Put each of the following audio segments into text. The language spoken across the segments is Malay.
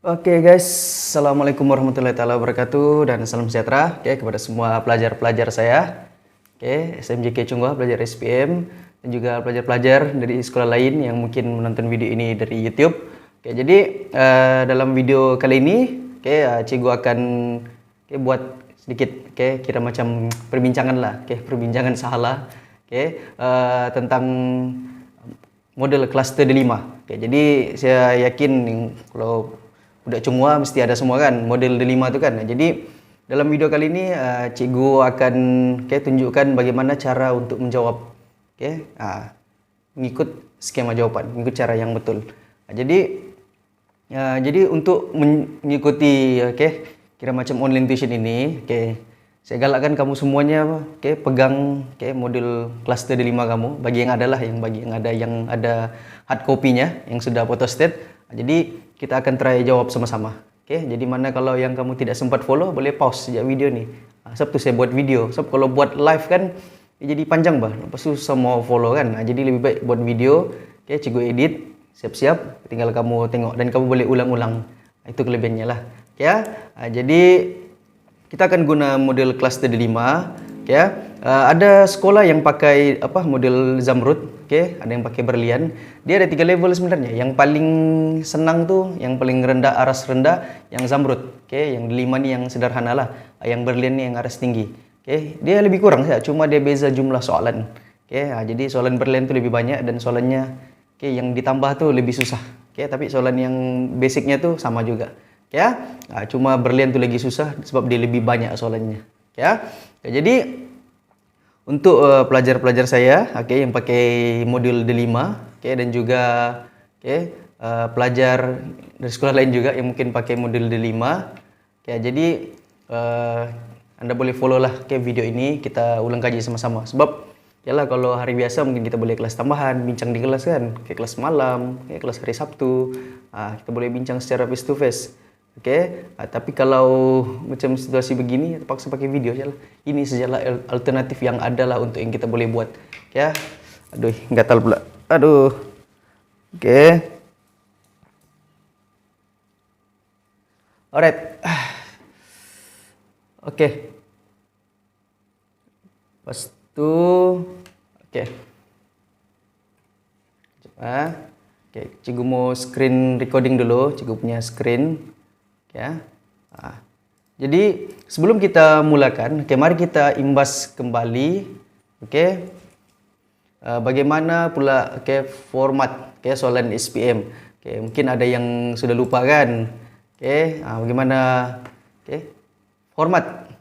Oke guys, Assalamualaikum warahmatullahi taala wabarakatuh dan salam sejahtera kepada semua pelajar-pelajar saya. SMJK Chunghwa, pelajar SPM dan juga pelajar-pelajar dari sekolah lain yang mungkin menonton video ini dari YouTube. Jadi dalam video kali ini cikgu akan buat sedikit kira macam perbincangan lah, perbincangan sahala tentang model cluster D5. Jadi saya yakin kalau budak Chunghwa mesti ada semua kan model D5 tu kan. Jadi dalam video kali ini cikgu akan tunjukkan bagaimana cara untuk menjawab mengikut skema jawapan, mengikut cara yang betul. Jadi untuk mengikuti kira macam online tuition ini, saya galakkan kamu semuanya pegang model cluster D5 kamu bagi yang ada hard copy-nya yang sudah photostat. Jadi kita akan try jawab sama-sama. Jadi mana kalau yang kamu tidak sempat follow, boleh pause sejak video ni. Sebab tu saya buat video. Sebab kalau buat live kan jadi panjang bah. Lepas tu semua follow kan. Jadi lebih baik buat video. Cikgu edit, siap-siap. Tinggal kamu tengok dan kamu boleh ulang-ulang. Itu kelebihannya lah. Jadi kita akan guna model cluster D5. Ada sekolah yang pakai model Zamrud, ada yang pakai berlian. Dia ada 3 level sebenarnya. Yang paling senang tu, yang paling rendah, aras rendah, yang Zamrud. Yang D5 ni yang sederhana lah. Yang berlian ni yang aras tinggi. Dia lebih kurang saja, cuma dia beza jumlah soalan. Jadi soalan berlian tu lebih banyak dan soalannya yang ditambah tu lebih susah. Tapi soalan yang basicnya tu sama juga. Cuma berlian tu lagi susah sebab dia lebih banyak soalannya. Jadi untuk pelajar-pelajar saya yang pakai modul D5 dan juga pelajar dari sekolah lain juga yang mungkin pakai modul D5. Jadi Anda boleh follow lah video ini, kita ulang kaji sama-sama. Sebab kalau hari biasa mungkin kita boleh kelas tambahan, bincang di kelas kan, kelas malam, kelas hari Sabtu, kita boleh bincang secara face to face. Tapi kalau macam situasi begini terpaksa pakai video aja lah. Ini sajalah alternatif yang ada lah untuk yang kita boleh buat. Aduh, gatal pula. Aduh. Alright. Lepas tu coba. Cikgu mau screen recording dulu, cikgu punya screen. Jadi sebelum kita mulakan, mari kita imbas kembali bagaimana pula format soalan SPM. Mungkin ada yang sudah lupa kan. Bagaimana format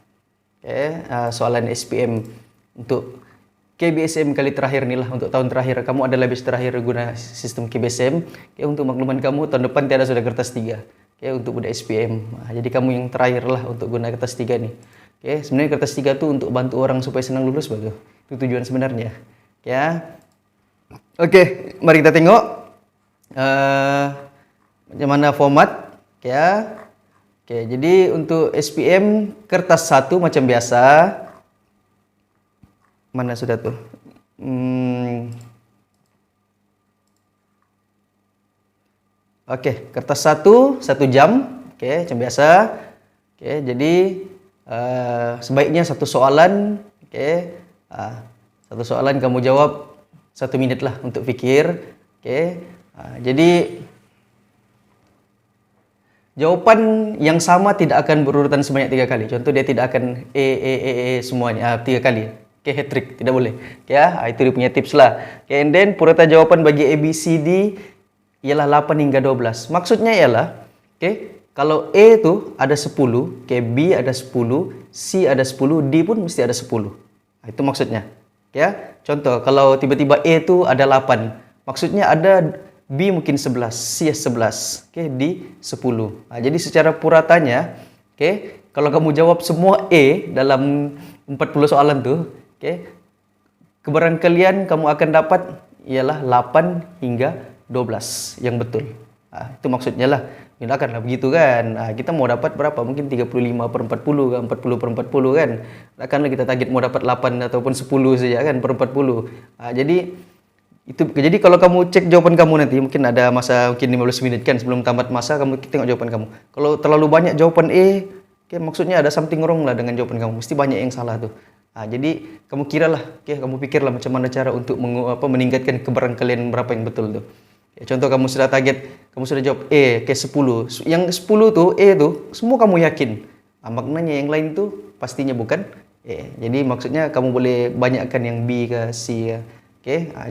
soalan SPM untuk KBSM kali terakhir ni lah, untuk tahun terakhir. Kamu adalah batch terakhir guna sistem KBSM. Untuk makluman kamu, tahun depan tiada sudah kertas 3. Untuk budak SPM. Jadi kamu yang terakhir lah untuk guna kertas 3 ni. Sebenarnya kertas 3 tu untuk bantu orang supaya senang lulus bagus. Itu tujuan sebenarnya. Mari kita tengok macam mana format. Jadi untuk SPM kertas 1 macam biasa. Mana sudah tu? Kertas 1 jam. Macam biasa. Jadi sebaiknya satu soalan. Satu soalan kamu jawab 1 minit lah untuk fikir. Jadi jawapan yang sama tidak akan berurutan sebanyak 3 kali. Contoh dia tidak akan semuanya 3 kali. Hat trick, tidak boleh. Itu dia punya tips lah. And then purata jawapan bagi A, B, C, D ialah 8 hingga 12. Maksudnya ialah kalau A tu ada 10, B ada 10, C ada 10, D pun mesti ada 10. Itu maksudnya. Contoh kalau tiba-tiba A tu ada 8, maksudnya ada B mungkin 11, C 11, D 10. Jadi secara puratanya, kalau kamu jawab semua A dalam 40 soalan tu, kebarangkalian kamu akan dapat ialah 8 hingga 12 yang betul. Itu maksudnya lah. Akanlah begitu kan. Kita mau dapat berapa? Mungkin 35/40 kan, 40/40 kan. Takkanlah kita target mau dapat 8 ataupun 10 saja kan per 40. Jadi Itu jadi kalau kamu cek jawaban kamu nanti mungkin ada masa mungkin 15 menit kan sebelum tamat masa kamu tengok jawaban kamu. Kalau terlalu banyak jawaban E, oke, maksudnya ada something wrong lah dengan jawaban kamu. Mesti banyak yang salah tuh. Jadi kamu kiralah, kamu pikirlah macam mana cara untuk meningkatkan keberangkalian berapa yang betul tuh. Contoh kamu sudah target, kamu sudah jawab E, 10. Yang 10 tuh E tuh semua kamu yakin. Maknanya yang lain tuh pastinya bukan E. Jadi maksudnya kamu boleh banyakkan yang B ke C ya.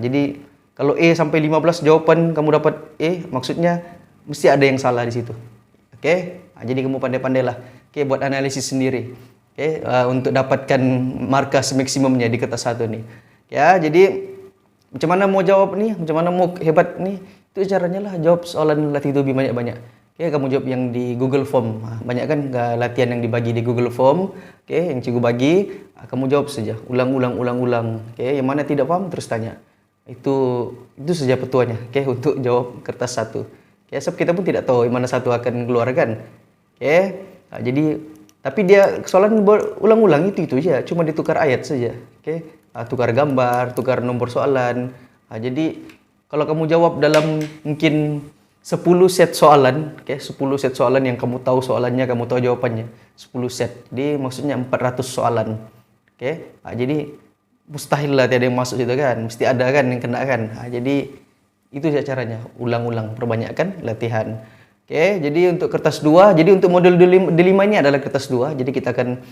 Jadi kalau E sampai 15 jawaban kamu dapat E, maksudnya mesti ada yang salah di situ. Jadi kamu pandai-pandailah. Buat analisis sendiri. Untuk dapatkan markas maksimumnya di kertas 1 nih. Jadi macam mana mau jawab nih, macam mana mau hebat nih, itu caranya lah jawab soalan latih Tobi banyak-banyak. Kamu jawab yang di Google Form. Banyak kan latihan yang dibagi di Google Form. Yang cikgu bagi, kamu jawab saja. Ulang. Yang mana tidak paham terus tanya. Itu saja petuanya. Untuk jawab kertas 1. Sebab kita pun tidak tahu mana satu akan keluarkan. Jadi tapi dia soalan berulang-ulang itu saja, cuma ditukar ayat saja. Tukar gambar, tukar nomor soalan. Jadi kalau kamu jawab dalam mungkin 10 set soalan, 10 set soalan yang kamu tahu soalannya, kamu tahu jawabannya, 10 set. Jadi maksudnya 400 soalan. Jadi mustahil lah tiada yang masuk situ kan, mesti ada kan yang kena kan. Jadi itu saja caranya, ulang-ulang, perbanyakkan latihan. Jadi untuk kertas 2, jadi untuk modul D5 ini adalah kertas 2. Jadi kita akan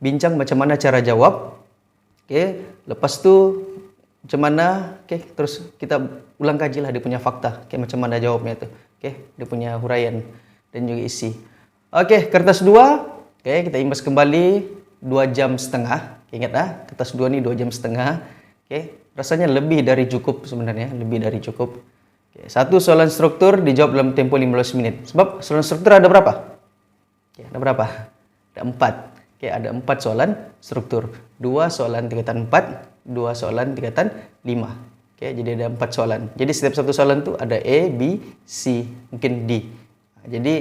bincang macam mana cara jawab. Lepas tu macam mana, terus kita ulang kaji lah dia punya fakta, macam mana jawabnya tu. Dia punya huraian dan juga isi. Kertas 2, kita imbas kembali 2 jam setengah. Ingat kertas 2 ni 2 jam setengah. Rasanya lebih dari cukup sebenarnya, lebih dari cukup. Satu soalan struktur dijawab dalam tempo 15 menit. Sebab soalan struktur ada berapa? Ada berapa? Ada 4. Ada 4 soalan struktur. 2 soalan tingkatan 4, 2 soalan tingkatan 5. Jadi ada 4 soalan. Jadi setiap satu soalan tu ada A, B, C, mungkin D. Jadi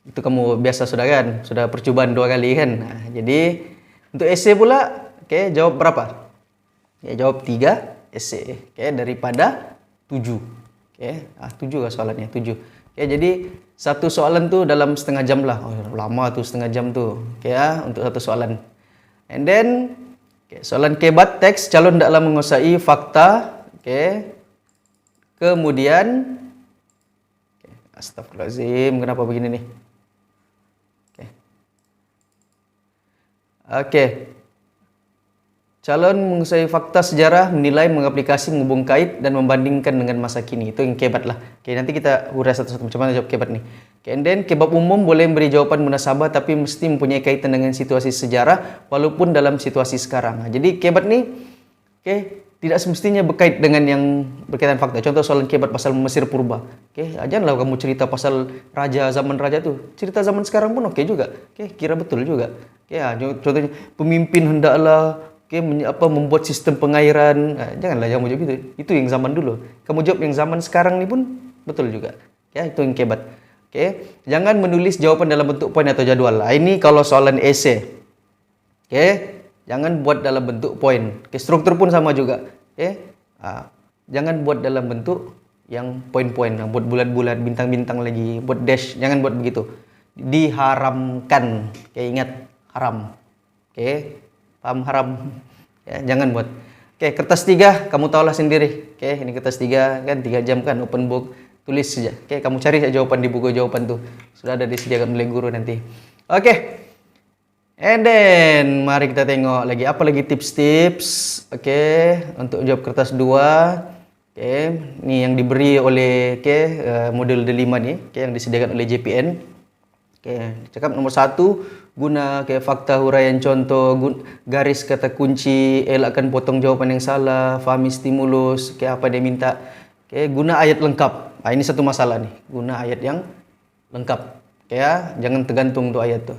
itu kamu biasa sudah kan? Sudah percubaan 2 kali kan? Jadi untuk esei pula, jawab berapa? Jawab 3 esei. Daripada 7. 7 lah soalannya, 7. Jadi satu soalan tu dalam setengah jam lah. Lama tu setengah jam tu. Untuk satu soalan. And then soalan kebat teks calon hendaklah menguasai fakta. Kemudian astagfirullahaladzim, kenapa begini nih? Calon menguasai fakta sejarah, menilai, mengaplikasi, menghubung kait, dan membandingkan dengan masa kini. Itu yang kebat lah. Nanti kita urai satu-satu macam mana jawab kebat nih. And then kebab umum boleh memberi jawaban munasabah tapi mesti mempunyai kaitan dengan situasi sejarah walaupun dalam situasi sekarang. Jadi kebat nih tidak semestinya berkait dengan yang berkaitan fakta. Contoh soalan kebat pasal Mesir purba. Janganlah kamu cerita pasal raja, zaman raja tu. Cerita zaman sekarang pun juga. Kira betul juga. Contohnya pemimpin hendaklah membuat sistem pengairan. Janganlah kamu jawab itu. Itu yang zaman dulu. Kamu jawab yang zaman sekarang ni pun betul juga. Itu yang kebat. Jangan menulis jawaban dalam bentuk poin atau jadual. Ini kalau soalan esei. Jangan buat dalam bentuk poin. Struktur pun sama juga. Jangan buat dalam bentuk yang poin-poin. Buat bulat-bulat, bintang-bintang lagi, buat dash. Jangan buat begitu. Diharamkan. Ingat haram. Paham haram. Jangan buat. Kertas 3 kamu tahulah sendiri. Ini kertas 3 kan 3 jam kan open book, tulis saja. Kamu cari saja jawaban di buku jawaban tu. Sudah ada disediakan oleh guru nanti. And then mari kita tengok lagi apa lagi tips-tips. Untuk jawab kertas 2. Ni yang diberi oleh modul D5 ni, yang disediakan oleh JPN. Cakap nomor 1, guna fakta huraian contoh, garis kata kunci, elakkan potong jawapan yang salah, fahami stimulus, apa dia minta. Guna ayat lengkap. Ini satu masalah nih, guna ayat yang lengkap. Jangan tergantung tu ayat tu.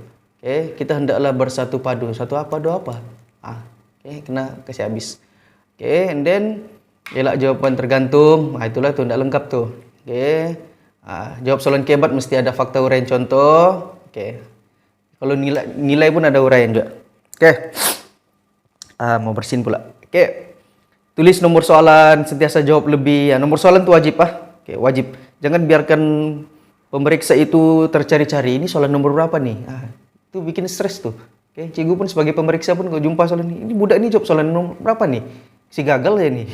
Kita hendaklah bersatu padu. Satu apa, dua apa? Kena kasih habis. And then elak jawapan tergantung. Itulah tu hendak lengkap tu. Jawab soalan kebat mesti ada fakta huraian contoh. Kalau nilai pun ada huraian juga. Mau bersin pula. tulis nomor soalan, sentiasa jawab lebih. Ya, nomor soalan itu wajib ah. Oke, wajib. Jangan biarkan pemeriksa itu tercari-cari. Ini soalan nomor berapa nih? Itu bikin stres tuh. Oke, cikgu pun sebagai pemeriksa pun kalau jumpa soalan ini budak ini jawab soalan nomor berapa nih? Si gagal ya nih.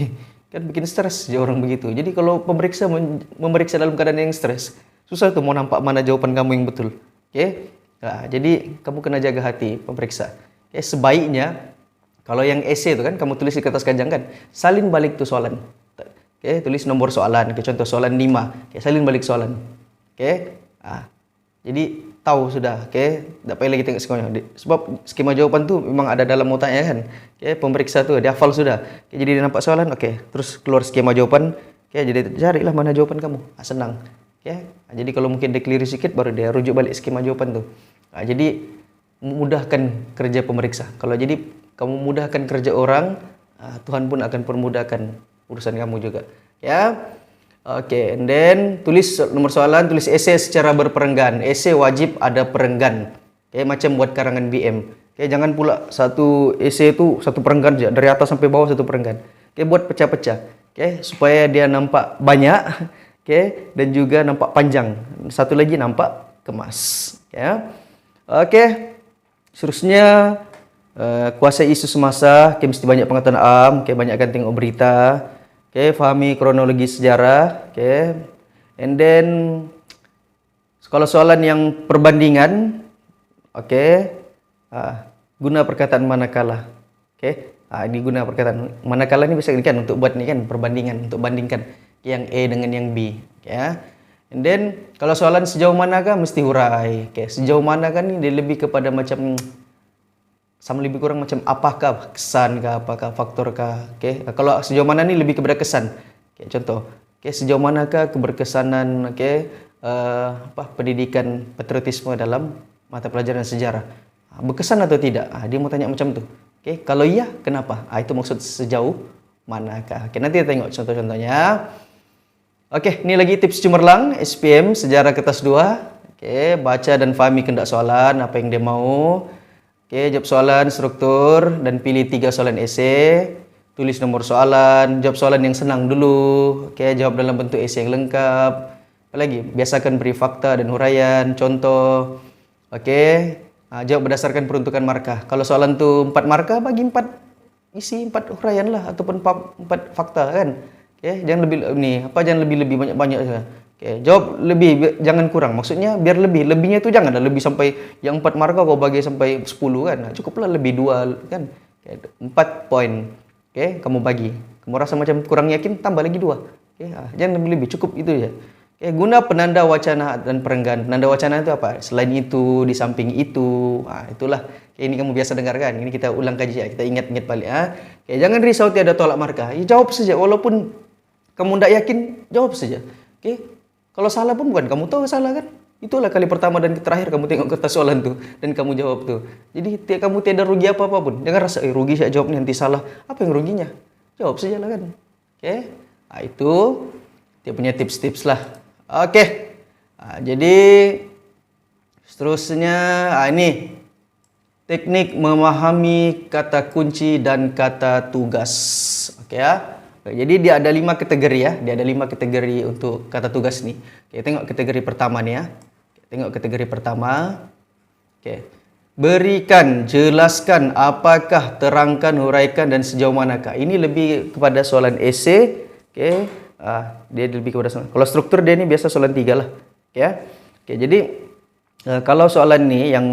Kan bikin stres ya orang begitu. Jadi kalau pemeriksa memeriksa dalam keadaan yang stres, susah tuh mau nampak mana jawaban kamu yang betul. Oke? Nah, jadi kamu kena jaga hati pemeriksa. Oke, sebaiknya kalau yang esai itu kan kamu tulis di kertas kanjang kan, salin balik tuh soalan. Oke, tulis nomor soalan. Oke, contoh soalan 5. Oke, salin balik soalan. Oke? Jadi tahu sudah. Oke, tidak payah lagi tengok skemanya. Sebab skema jawaban tuh memang ada dalam otaknya kan. Oke, pemeriksa tuh dia hafal sudah. Oke, jadi dia nampak soalan, oke, terus keluar skema jawaban. Oke, jadi carilah mana jawaban kamu. Senang. Oke. Jadi kalau mungkin dia keliru sedikit baru dia rujuk balik skema jawaban tuh. Jadi mudahkan kerja pemeriksa. Kalau jadi kamu mudahkan kerja orang, Tuhan pun akan permudahkan urusan kamu juga. Ya. Oke, and then tulis nomor soalan, tulis esai secara berperenggan. Esai wajib ada perenggan. Oke, macam buat karangan BM. Oke, jangan pula satu esai itu satu perenggan saja, dari atas sampai bawah satu perenggan. Oke, buat pecah-pecah. Oke, supaya dia nampak banyak, oke, dan juga nampak panjang. Satu lagi nampak kemas. Ya. Oke. Seterusnya kuasai isu semasa, oke, mesti banyak pengetahuan am, oke, banyakkan tengok berita. Oke, fahami kronologi sejarah. Oke. And then kalau soalan yang perbandingan, oke, guna perkataan manakala. Oke. Ini guna perkataan manakala ini bisa kan untuk buat nih kan perbandingan, untuk bandingkan yang A dengan yang B, ya. And then kalau soalan sejauh manakah mesti hurai. Oke, sejauh manakah ini dia lebih kepada macam sama lebih kurang macam apakah kesan kah, apakah faktor kah. Oke, kalau sejauh mana ini lebih kepada kesan. Oke, contoh. Oke, sejauh manakah keberkesanan pendidikan patriotisme dalam mata pelajaran sejarah. Berkesan atau tidak? Dia mau tanya macam tu. Oke, kalau iya, kenapa? Itu maksud sejauh manakah. Oke, nanti kita tengok contoh-contohnya. Oke, ini lagi tips cemerlang SPM sejarah kertas 2. Oke, baca dan fahami kehendak soalan, apa yang dia mau. Oke, jawab soalan struktur dan pilih 3 soalan esai. Tulis nomor soalan, jawab soalan yang senang dulu. Oke, jawab dalam bentuk esai yang lengkap. Apalagi, biasakan beri fakta dan huraian, contoh. Oke, jawab berdasarkan peruntukan markah. Kalau soalan tu 4 markah, bagi 4 isi 4 huraian lah ataupun 4 fakta kan. Oke, jangan lebih banyak-banyak saja. Oke, jawab lebih, jangan kurang. Maksudnya biar lebih. Lebihnya itu janganlah lebih sampai yang 4 markah kau bagi sampai 10 kan. Cukuplah lebih 2 kan. Oke, 4 poin. Oke, kamu bagi. Kamu rasa macam kurang yakin, tambah lagi 2. Oke, jangan lebih-lebih, cukup itu ya. Oke, guna penanda wacana dan perenggan. Penanda wacana itu apa? Selain itu, di samping itu. Itulah. Oke, ini kamu biasa dengarkan. Ini kita ulang kaji ya. Kita ingat-ingat balik. Oke, jangan risau tiada tolak markah. Jawab saja walaupun kamu tidak yakin, jawab saja. Oke. Kalau salah pun bukan kamu tahu salah kan? Itulah kali pertama dan terakhir kamu tengok kertas soalan tuh dan kamu jawab tuh. Jadi kamu tiada rugi apa-apa pun. Jangan rasa rugi saya jawab nanti salah. Apa yang ruginya? Jawab saja lah kan. Oke. Itu dia punya tips-tips lah. Oke. Jadi seterusnya ini teknik memahami kata kunci dan kata tugas. Oke ya. Jadi dia ada 5 kategori ya. Dia ada 5 kategori untuk kata tugas nih. Oke, tengok kategori pertama nih ya. Tengok kategori pertama. Oke. Berikan, jelaskan, apakah, terangkan, huraikan dan sejauh manakah. Ini lebih kepada soalan esai. Oke. Dia lebih kepada soalan. Kalau struktur dia ini biasa soalan 3 lah. Oke ya. Oke, jadi kalau soalan ini yang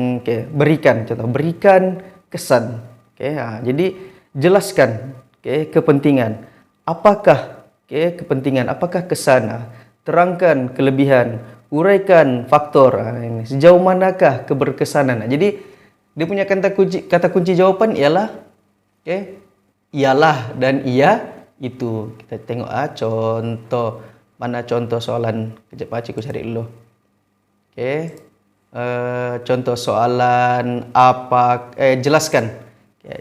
berikan, contoh berikan kesan. Oke, jadi jelaskan kepentingan. Apakah kepentingan, apakah kesan, terangkan kelebihan, uraikan faktor, ini sejauh manakah keberkesanan. Jadi dia punya kata kunci jawaban ialah ialah dan iya itu. Kita tengok contoh, mana contoh soalan. Kejap aku cari dulu. Contoh soalan apa, jelaskan.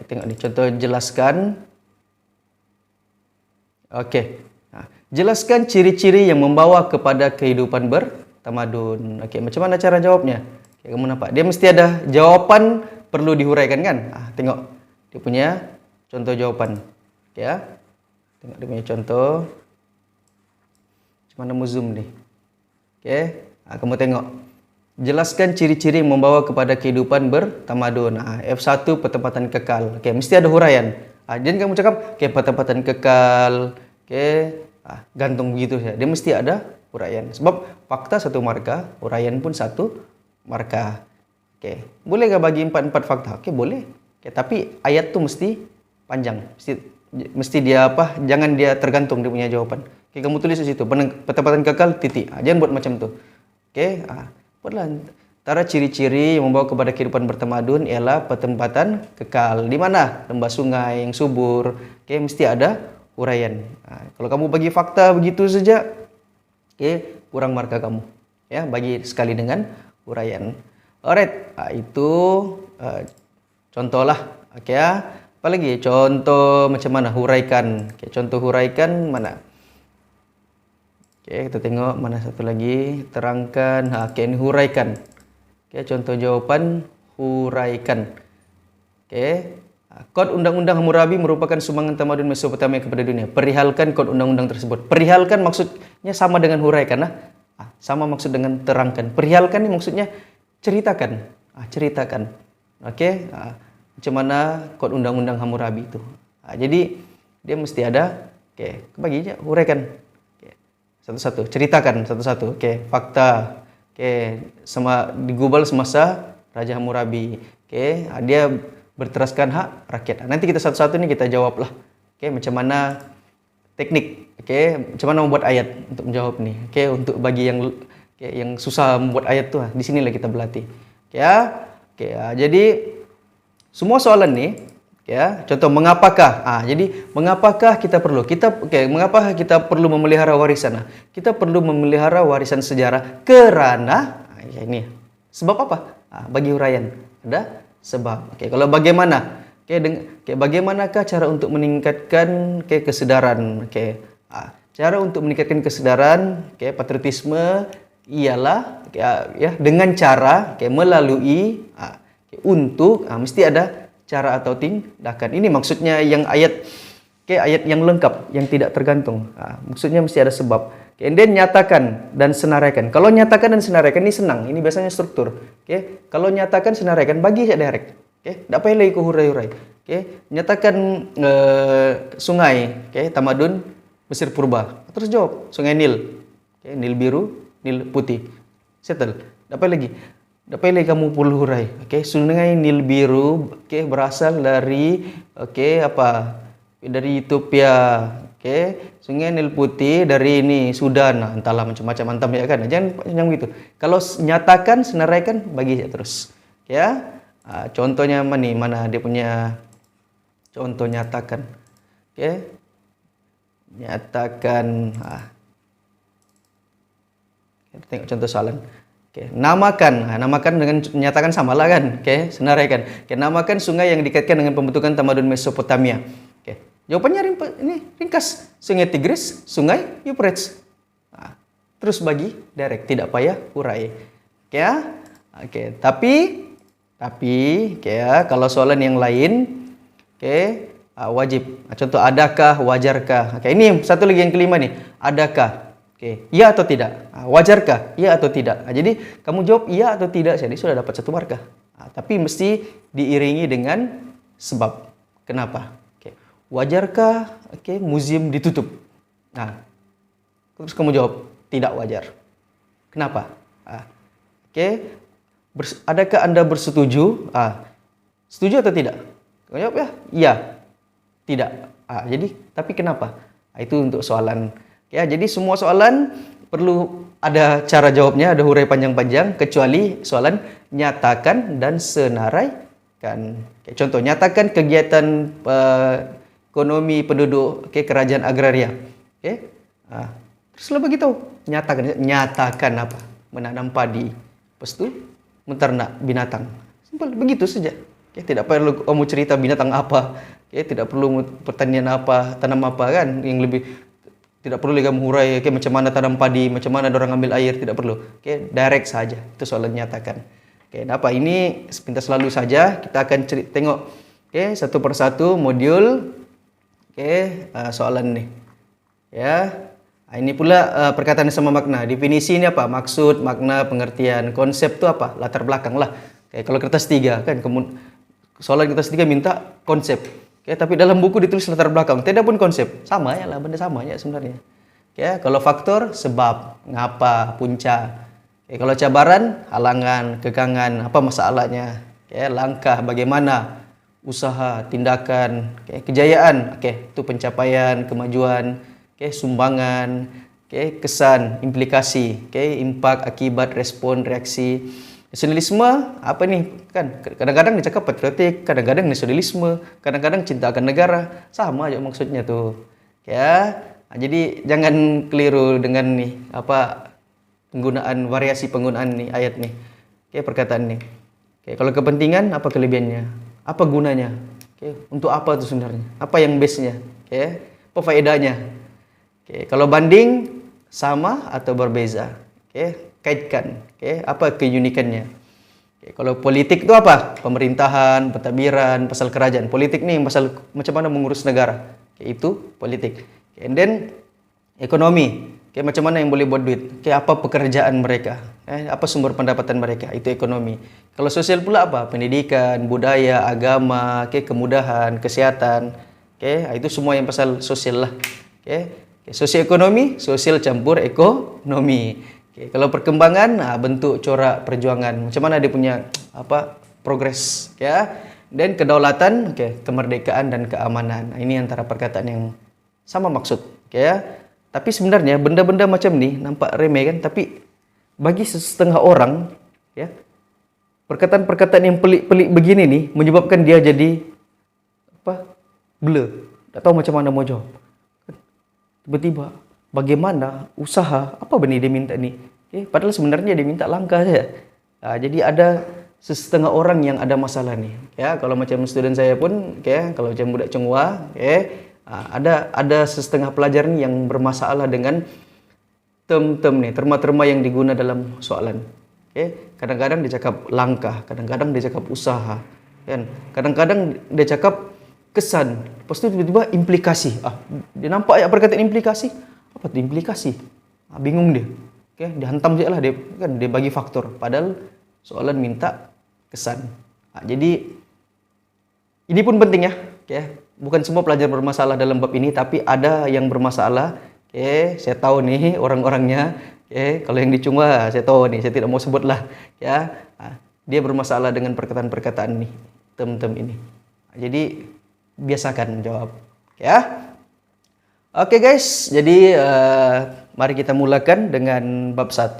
Tengok ni contoh jelaskan. Oke. Jelaskan ciri-ciri yang membawa kepada kehidupan bertamadun. Oke, macam mana cara jawabnya? Kamu nampak, dia mesti ada jawapan perlu dihuraikan kan? Tengok dia punya contoh jawaban. Oke ya. Tengok dia punya contoh. Macam mana mau zoom nih? Oke, kamu tengok. Jelaskan ciri-ciri yang membawa kepada kehidupan bertamadun. F1 pertempatan kekal. Oke, mesti ada huraian. Jangan kamu cakap, oke, pertempatan kekal, oke, gantung begitu saja. Dia mesti ada huraian. Sebab fakta satu marka, huraian pun satu marka. Oke, boleh nggak bagi 4 fakta? Oke, boleh. Oke, tapi ayat tuh mesti panjang. Mesti dia apa? Jangan dia tergantung dia punya jawaban. Oke, kamu tulis di situ, pertempatan kekal, titik. Jangan buat macam tu. Oke, buatlah. Antara ciri-ciri yang membawa kepada kehidupan bertamadun ialah pertempatan kekal. Di mana? Lembah sungai yang subur. Oke, mesti ada huraian. Kalau kamu bagi fakta begitu saja, oke, kurang marka kamu. Ya, bagi sekali dengan huraian. Alright, itu contoh lah. Oke ya. Apalagi contoh macam mana huraikan. Oke, contoh huraikan mana? Oke, kita tengok mana satu lagi. Terangkan. Oke, ini huraikan. Oke, contoh jawaban huraikan. Oke. Kod Undang-Undang Hammurabi merupakan sumbangan tamadun Mesopotamia kepada dunia. Perihalkan kod undang-undang tersebut. Perihalkan maksudnya sama dengan huraikan. Sama maksud dengan terangkan. Perihalkan ini maksudnya ceritakan. Ceritakan. Oke. Macam mana kod Undang-Undang Hammurabi itu. Jadi dia mesti ada. Oke, bagi aja huraikan. Oke. Satu-satu, ceritakan satu-satu. Oke, fakta. Oke, digubal semasa Raja Hammurabi. Oke, dia berteraskan hak rakyat. Nanti kita satu-satu nih kita jawab lah. Oke, macam mana teknik. Oke, macam mana membuat ayat untuk menjawab nih. Oke, untuk bagi yang susah membuat ayat tuh, di sinilah kita berlatih. Oke ya. Oke, jadi semua soalan nih, ya, contoh mengapakah? Jadi mengapakah kita perlu? Mengapakah kita perlu memelihara warisan? Kita perlu memelihara warisan sejarah karena ini. Sebab apa? Bagi huraian ada sebab. Oke, kalau bagaimana? Bagaimanakah cara untuk meningkatkan kesadaran? Cara untuk meningkatkan kesadaran, patriotisme ialah ya dengan cara melalui untuk mesti ada cara atau tindakan. Ini maksudnya yang ayat yang lengkap, yang tidak tergantung. Maksudnya mesti ada sebab. And then nyatakan dan senaraikan. Kalau nyatakan dan senaraikan ini senang. Ini biasanya struktur. Kalau nyatakan senaraikan bagi saja direct. Tak payah lagi ke hurai-hurai. Nyatakan sungai, tamadun Mesir Purba. Terus jawab sungai Nil. Nil biru, Nil putih. Settle. Tak payah lagi. Tak payah lagi kamu perlu hurai. Sungai Nil biru berasal dari dari Ethiopia. Sungai Nil putih dari ini Sudan. Entahlah macam-macam antam ya kan. Jangan begitu. Kalau nyatakan, senaraikan bagi saja terus. Contohnya mana dia punya contoh nyatakan. Nyatakan. Kita tengok contoh soalan. Namakan. Namakan dengan nyatakan samalah kan. Senaraikan. Namakan sungai yang dikaitkan dengan pembentukan tamadun Mesopotamia. Jawabannya ini ringkas. Sungai Tigris, Sungai Euphrates. Terus bagi direct, tidak payah hurai. Tapi kalau soalan yang lain, wajib. Contoh adakah, wajarkah. Ini satu lagi yang kelima nih. Adakah? Ya atau tidak? Wajarkah? Ya atau tidak? Jadi kamu jawab iya atau tidak, jadi sudah dapat 1 markah. Tapi mesti diiringi dengan sebab. Kenapa? Wajarkah? Museum ditutup. Terus kamu jawab tidak wajar. Kenapa? Adakah Anda bersetuju? Setuju atau tidak? Kamu jawab ya, iya, tidak. Jadi tapi kenapa? Itu untuk soalan. Jadi semua soalan perlu ada cara jawabnya, ada hurai panjang-panjang, kecuali soalan nyatakan dan senaraikan. Contoh, nyatakan kegiatan ekonomi penduduk kerajaan agraria. Terus begitu, nyatakan apa? Menanam padi, lepas itu menternak binatang. Simpel, begitu saja. Tidak perlu kamu cerita binatang apa, tidak perlu pertanian apa, tanam apa kan, yang lebih tidak perlu lagi kamu hurai macam mana tanam padi, macam mana orang ambil air, tidak perlu. Direct saja. Itu soalan nyatakan. Ini sepintas lalu saja, kita akan tengok satu persatu modul soalan nih. Ya. Nah, ini pula perkataan sama makna. Definisi ini apa? Maksud, makna, pengertian. Konsep itu apa? Latar belakang lah. Oke, kalau kertas 3 kan soalan kertas 3 minta konsep. Oke, tapi dalam buku ditulis latar belakang. Tidak pun konsep. Sama ya lah, benda sama ya sebenarnya. Oke, kalau faktor sebab, ngapa, punca. Oke, kalau cabaran, halangan, kekangan, apa masalahnya. Oke, langkah, bagaimana, usaha, tindakan, kejayaan, itu pencapaian, kemajuan, sumbangan, kesan, implikasi, impak, akibat, respon, reaksi. Nasionalisme apa nih? Kan kadang-kadang dicakap patriotik, kadang-kadang nasionalisme, kadang-kadang cinta akan negara. Sama aja maksudnya tuh. Ya. Nah, jadi jangan keliru dengan nih penggunaan variasi penggunaan nih ayat nih. Perkataan nih. Kalau kepentingan apa kelebihannya? Apa gunanya? Untuk apa itu sebenarnya? Apa yang base-nya? Apa faedahnya? Kalau banding sama atau berbeza? Kaitkan. Apa keunikannya? Kalau politik itu apa? Pemerintahan, pentadbiran, pasal kerajaan. Politik nih pasal macam mana mengurus negara. Itu politik. And then ekonomi. Macam mana yang boleh buat duit? Apa pekerjaan mereka? Apa sumber pendapatan mereka? Itu ekonomi. Kalau sosial pula apa? Pendidikan, budaya, agama, kemudahan, kesehatan. Itu semua yang pasal sosial lah. Sosioekonomi, sosial campur ekonomi. Kalau perkembangan, bentuk corak perjuangan. Macam mana dia punya progres, Dan kedaulatan, kemerdekaan dan keamanan. Ini antara perkataan yang sama maksud, Tapi sebenarnya benda-benda macam ni nampak remeh kan, tapi bagi setengah orang, perkataan-perkataan yang pelik-pelik begini nih menyebabkan dia jadi blur. Tak tahu macam mana mau jawab. Tiba-tiba bagaimana usaha apa benih dia minta ni? Padahal sebenarnya dia minta langkah saja. Jadi ada setengah orang yang ada masalah nih. Kalau macam student saya pun, kalau macam budak Chenghua, ada setengah pelajar nih yang bermasalah dengan term-term nih, terma-terma yang diguna dalam soalan. Kadang-kadang dia cakap langkah, kadang-kadang dia cakap usaha, kan? Kadang-kadang dia cakap kesan. Lepas tu tiba-tiba implikasi. Dia nampak ya perkataan implikasi. Apa tu implikasi? Bingung dia. Dia hantam je lah dia, kan dia bagi faktor. Padahal soalan minta kesan. Jadi ini pun penting ya. Bukan semua pelajar bermasalah dalam bab ini, tapi ada yang bermasalah. Saya tahu nih orang-orangnya. Kalau yang di Chenghua saya tahu nih, saya tidak mau sebut lah. Dia bermasalah dengan perkataan-perkataan nih, term-term ini. Jadi biasakan jawab, Oke guys, jadi mari kita mulakan dengan bab 1,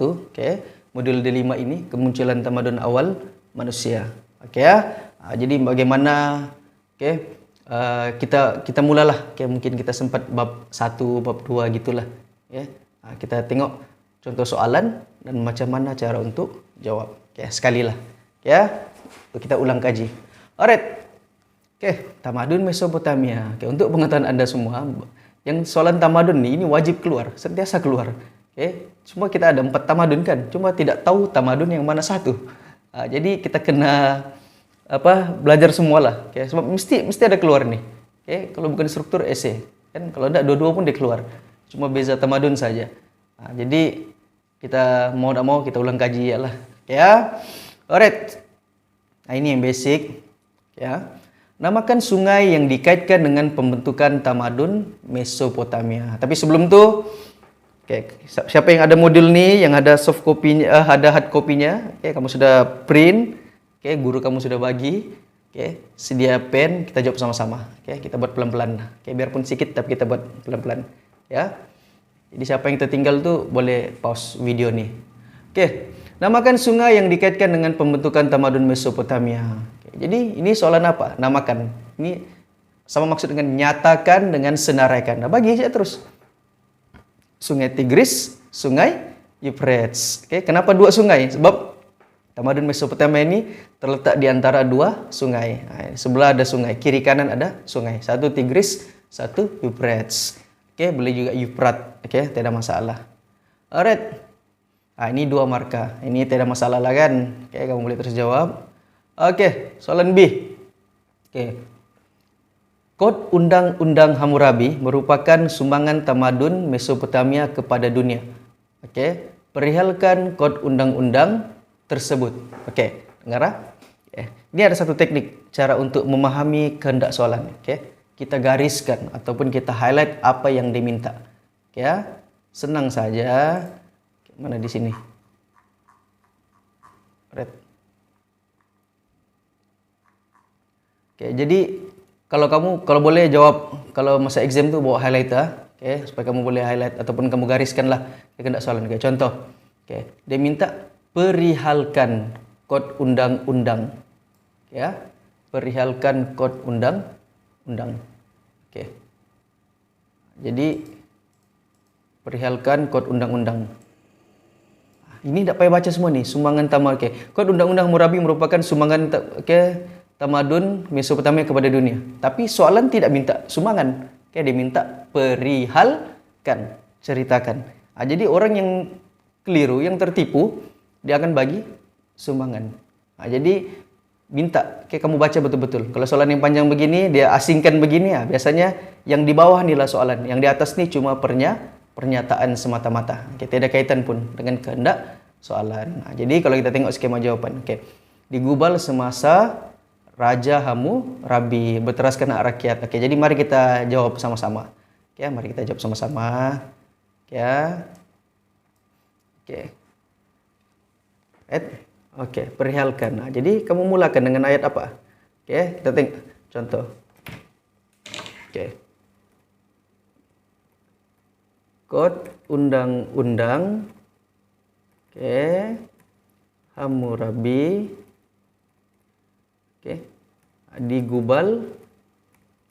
modul D5 ini, kemunculan tamadun awal manusia. Jadi bagaimana kita mulalah, mungkin kita sempat bab 1, bab 2 gitulah, kita tengok contoh soalan dan macam mana cara untuk jawab. Sekali lah, kita ulang kaji. Alright. Tamadun Mesopotamia. Untuk pengetahuan Anda semua, yang soalan tamadun ini wajib keluar, sentiasa keluar. Cuma kita ada 4 tamadun kan, cuma tidak tahu tamadun yang mana satu. Jadi kita kena belajar semualah. Sebab mesti ada keluar nih. Kalau bukan struktur esai, kan kalau tidak dua-dua pun dia keluar. Cuma beza tamadun saja. Jadi kita mau tak mau kita ulang kaji ya lah. Alright. Ini yang basic. Namakan sungai yang dikaitkan dengan pembentukan tamadun Mesopotamia. Tapi sebelum tu, siapa yang ada modul ni, yang ada soft copy-nya, ada hard copy-nya, kamu sudah print, guru kamu sudah bagi, sedia pen, kita jawab sama-sama. Kita buat pelan-pelan. Biarpun sedikit tapi kita buat pelan-pelan. Jadi siapa yang tertinggal tu boleh pause video ni. Namakan sungai yang dikaitkan dengan pembentukan tamadun Mesopotamia. Jadi ini soalan apa? Namakan. Ini sama maksud dengan nyatakan, dengan senaraikan. Bagi saja terus. Sungai Tigris, Sungai Euphrates. Kenapa 2 sungai? Sebab tamadun Mesopotamia ini terletak di antara 2 sungai. Sebelah ada sungai, kiri kanan ada sungai. Satu Tigris, satu Euphrates. Boleh juga Euphrat. Tidak masalah. Alright. Ini 2 markah. Ini tidak masalah lah kan? Kamu boleh terus jawab. Soalan B. Kod Undang-Undang Hammurabi merupakan sumbangan tamadun Mesopotamia kepada dunia. Okey, perihalkan kod undang-undang tersebut. Okey, dengar? Ini ada satu teknik cara untuk memahami kehendak soalan. Okey, kita gariskan ataupun kita highlight apa yang diminta. Okey ya, senang saja. Mana di sini? Red. Okey, jadi kalau boleh jawab, kalau masa exam tu bawa highlighter, supaya kamu boleh highlight ataupun kamu gariskanlah kehendak soalan. Contoh, dia minta perihalkan kod undang-undang, perihalkan kod undang-undang. Jadi perihalkan kod undang-undang. Ini tak payah baca semua ni, sumbangan tamadun. Kod Undang-Undang Hammurabi merupakan sumbangan tamadun Mesopotamia kepada dunia. Tapi soalan tidak minta sumbangan. Dia minta perihalkan, ceritakan. Jadi orang yang keliru, yang tertipu, dia akan bagi sumbangan. Jadi minta, kamu baca betul-betul. Kalau soalan yang panjang begini, dia asingkan begini, biasanya yang di bawah inilah soalan. Yang di atas ni cuma pernyataan semata-mata. Tidak ada kaitan pun dengan kehendak soalan. Jadi kalau kita tengok skema jawapan. Digubal semasa Raja Hammurabi berteraskan hak rakyat. Jadi mari kita jawab sama-sama. Mari kita jawab sama-sama. Perihalkan. Jadi kamu mulakan dengan ayat apa? Kita tengok contoh. Kod Undang-Undang Hammurabi digubal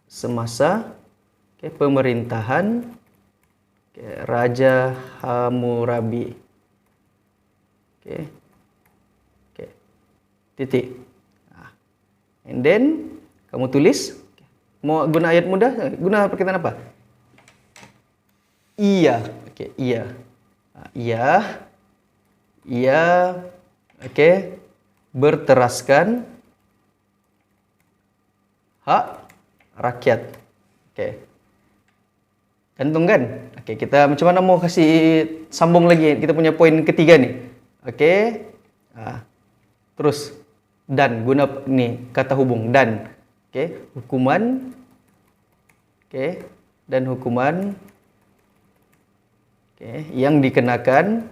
semasa pemerintahan Raja Hammurabi. Titik. And then kamu tulis. Mau guna ayat mudah? Guna perkataan apa? Iya. Iya. Ia berteraskan hak rakyat. Gantungkan. Kita macam mana mau kasih sambung lagi? Kita punya poin ketiga nih. Terus dan guna ni kata hubung dan. Hukuman. Dan hukuman yang dikenakan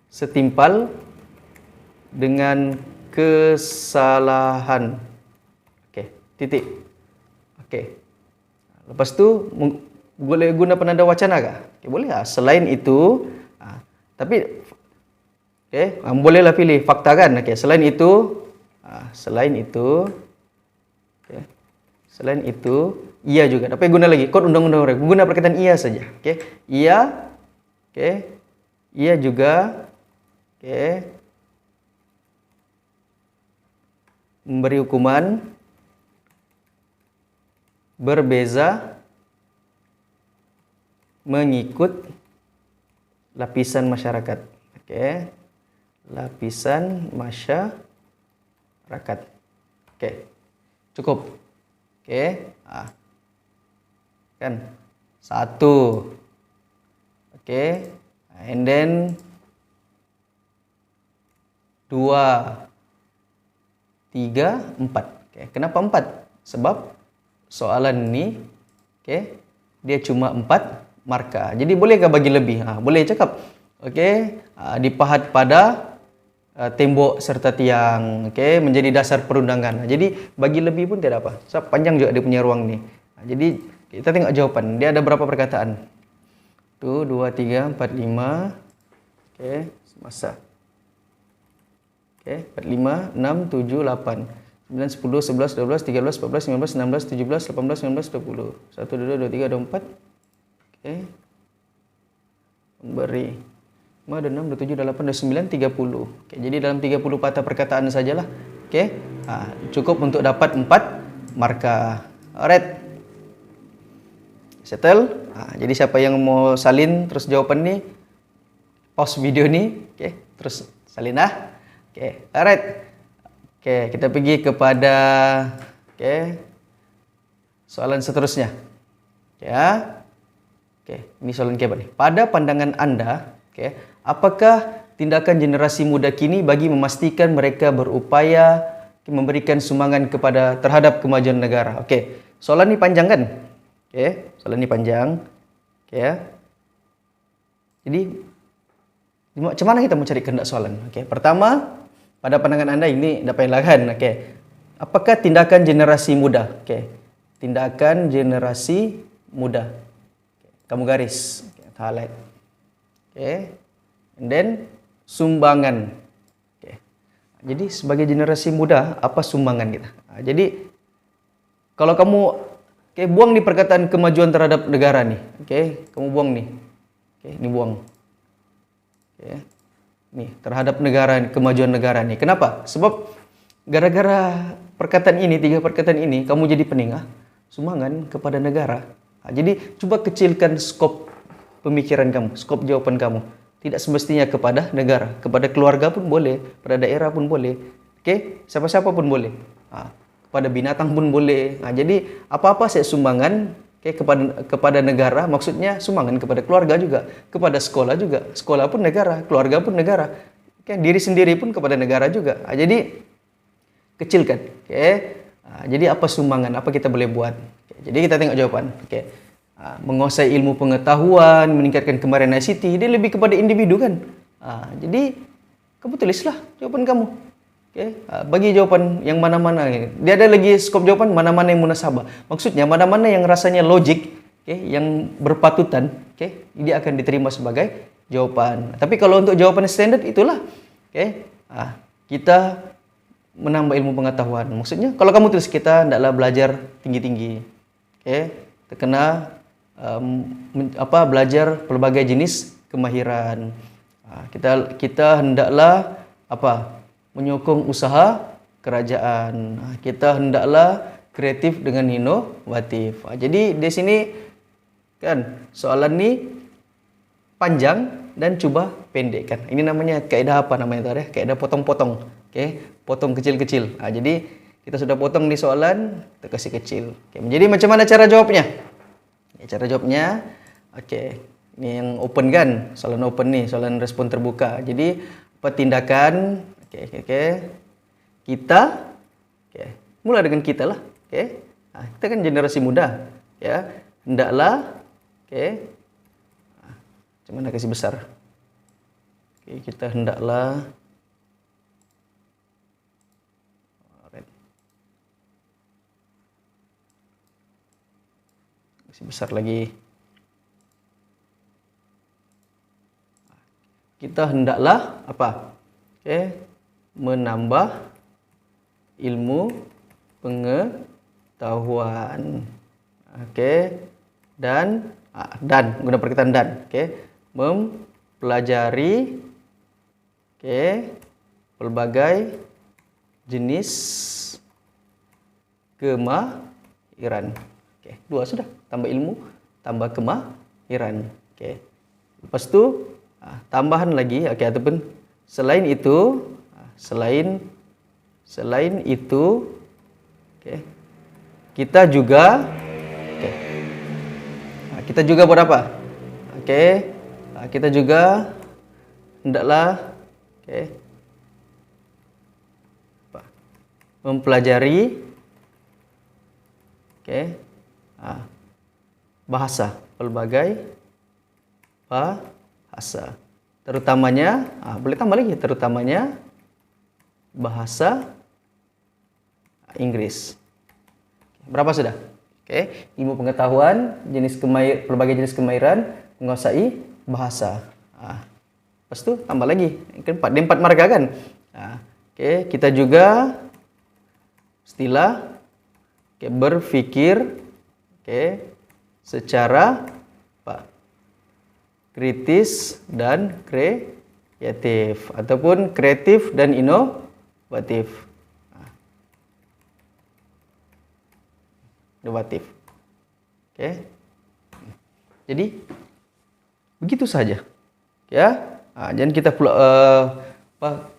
setimpal dengan kesalahan. Titik. Lepas tu boleh guna penanda wacana kah? Boleh lah. Selain itu, tapi bolehlah pilih fakta kan? Selain itu, selain itu, ia juga. Tapi guna lagi kod undang-undang. Guna perkataan ia saja. Ia, ia juga, memberi hukuman berbeza mengikut lapisan masyarakat. Lapisan masyarakat. Cukup. Kan? Satu. And then dua, tiga, empat. Kenapa empat? Sebab soalan ini, dia cuma 4 markah. Jadi bolehkah bagi lebih? Boleh cakap. Dipahat pada tembok serta tiang, menjadi dasar perundangan. Jadi bagi lebih pun tidak apa. Sebab panjang juga dia punya ruang ni. Jadi kita tengok jawapan. Dia ada berapa perkataan? 1, 2, 3, 4, 5. Semasa. 4, 5, 6, 7, 8. 9, 10, 11, 12, 13, 14, 15, 16, 17, 18, 19, 20. 1, 2, 3, 24. Beri 5, 6, 7, 8, 9, 30. Jadi dalam 30 patah perkataan sajalah. Cukup untuk dapat 4 markah. Alright. Settle. Jadi siapa yang mau salin terus jawapan ni, pause video ni, terus salin Alright. Kita pergi kepada Soalan seterusnya. Ya. Oke, ini soalan keempat nih. Pada pandangan Anda, oke, apakah tindakan generasi muda kini bagi memastikan mereka berupaya memberikan sumbangan terhadap kemajuan negara? Oke, soalan ini panjang kan? Oke, soalan ini panjang. Oke ya. Jadi macam mana kita mencari kehendak soalan? Oke, pertama, pada pandangan Anda ini dapat ilahan. Oke, apakah tindakan generasi muda? Oke, tindakan generasi muda. Kamu garis, highlight. Oke, and then sumbangan. Oke, jadi sebagai generasi muda, apa sumbangan kita? Jadi kalau kamu buang nih perkataan kemajuan terhadap negara nih. Oke, kamu buang nih. Oke, ini buang. Oke, nih terhadap negara, kemajuan negara nih. Kenapa? Sebab gara-gara perkataan ini, 3 perkataan ini, kamu jadi pening sumbangan kepada negara. Jadi coba kecilkan skop pemikiran kamu, skop jawaban kamu. Tidak semestinya kepada negara, kepada keluarga pun boleh, pada daerah pun boleh. Oke, siapa-siapa pun boleh. Kepada binatang pun boleh. Jadi apa-apa saya sumbangan kepada negara, maksudnya sumbangan kepada keluarga juga, kepada sekolah juga. Sekolah pun negara, keluarga pun negara. Diri sendiri pun kepada negara juga. Jadi kecilkan. Jadi apa sumbangan, apa kita boleh buat? Jadi kita tengok jawaban. Menguasai ilmu pengetahuan, meningkatkan kemampuan ICT, dia lebih kepada individu kan. Jadi kamu tulislah jawaban kamu. Bagi jawaban yang mana-mana. Dia ada lagi skop jawaban mana-mana yang munasabah. Maksudnya mana-mana yang rasanya logik, yang berpatutan, dia akan diterima sebagai jawaban. Tapi kalau untuk jawaban standar itulah, kita menambah ilmu pengetahuan. Maksudnya kalau kamu tulis kita hendaklah belajar tinggi-tinggi. Terkena belajar pelbagai jenis kemahiran. Kita hendaklah menyokong usaha kerajaan. Kita hendaklah kreatif dengan inovatif. Jadi di sini kan soalan ini panjang dan coba pendekkan. Ini namanya kaidah apa namanya tadi? Kaidah potong-potong. Potong kecil-kecil. Jadi kita sudah potong di soalan, kita kasih kecil. Jadi macam mana cara jawabnya? Cara jawabnya, ini yang open kan? Soalan open nih, soalan respon terbuka. Jadi apa tindakan? Kita, mulai dengan kita lah. Kita kan generasi muda, hendaklah, macam mana kasih besar? Kita hendaklah. Besar lagi. Kita hendaklah menambah ilmu pengetahuan. Dan guna perkataan dan. Mempelajari pelbagai jenis kemahiran. 2 sudah. Tambah ilmu, tambah kemahiran. Lepas tu tambahan lagi, ataupun selain itu, kita juga buat apa? Kita juga hendaklah mempelajari bahasa, pelbagai bahasa. Terutamanya, boleh tambah lagi, terutamanya bahasa Inggris. Berapa sudah? Ilmu pengetahuan, pelbagai jenis kemahiran, menguasai bahasa. Lepas tu tambah lagi, kan 4 marga kan? Kita juga istilah berpikir secara kritis dan kreatif, ataupun kreatif dan inovatif. Jadi begitu saja. Jangan kita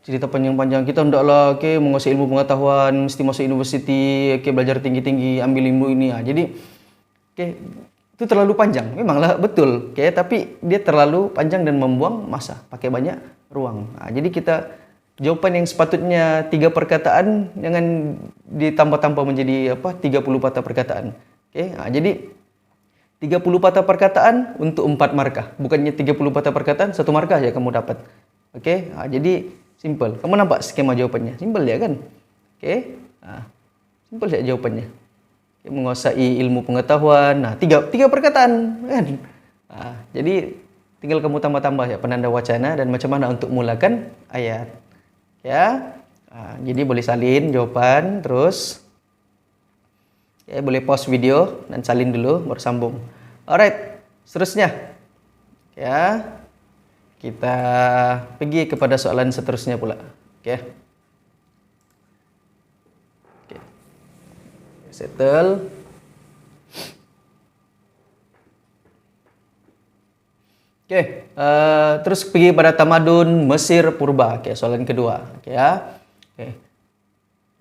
cerita panjang-panjang kita ndaklah menguasai ilmu pengetahuan mesti masuk university, belajar tinggi-tinggi, ambil ilmu ini. Jadi itu terlalu panjang. Memanglah betul, tapi dia terlalu panjang dan membuang masa, pakai banyak ruang. Jadi kita jawaban yang sepatutnya 3 perkataan jangan ditambah-tambah menjadi 30 patah perkataan. Jadi 30 patah perkataan untuk 4 markah. Bukannya 30 patah perkataan 1 markah aja kamu dapat. Jadi simple. Kamu nampak skema jawabannya? Simple ya kan? Simple saja jawabannya. Menguasai ilmu pengetahuan. Tiga perkataan kan? Jadi tinggal kamu tambah-tambah ya penanda wacana dan macam mana untuk mulakan ayat. Jadi boleh salin jawaban terus. Boleh pause video dan salin dulu baru sambung. Alright, seterusnya. Kita pergi kepada soalan seterusnya pula. Settle. Terus pergi pada tamadun Mesir purba. Soalan kedua.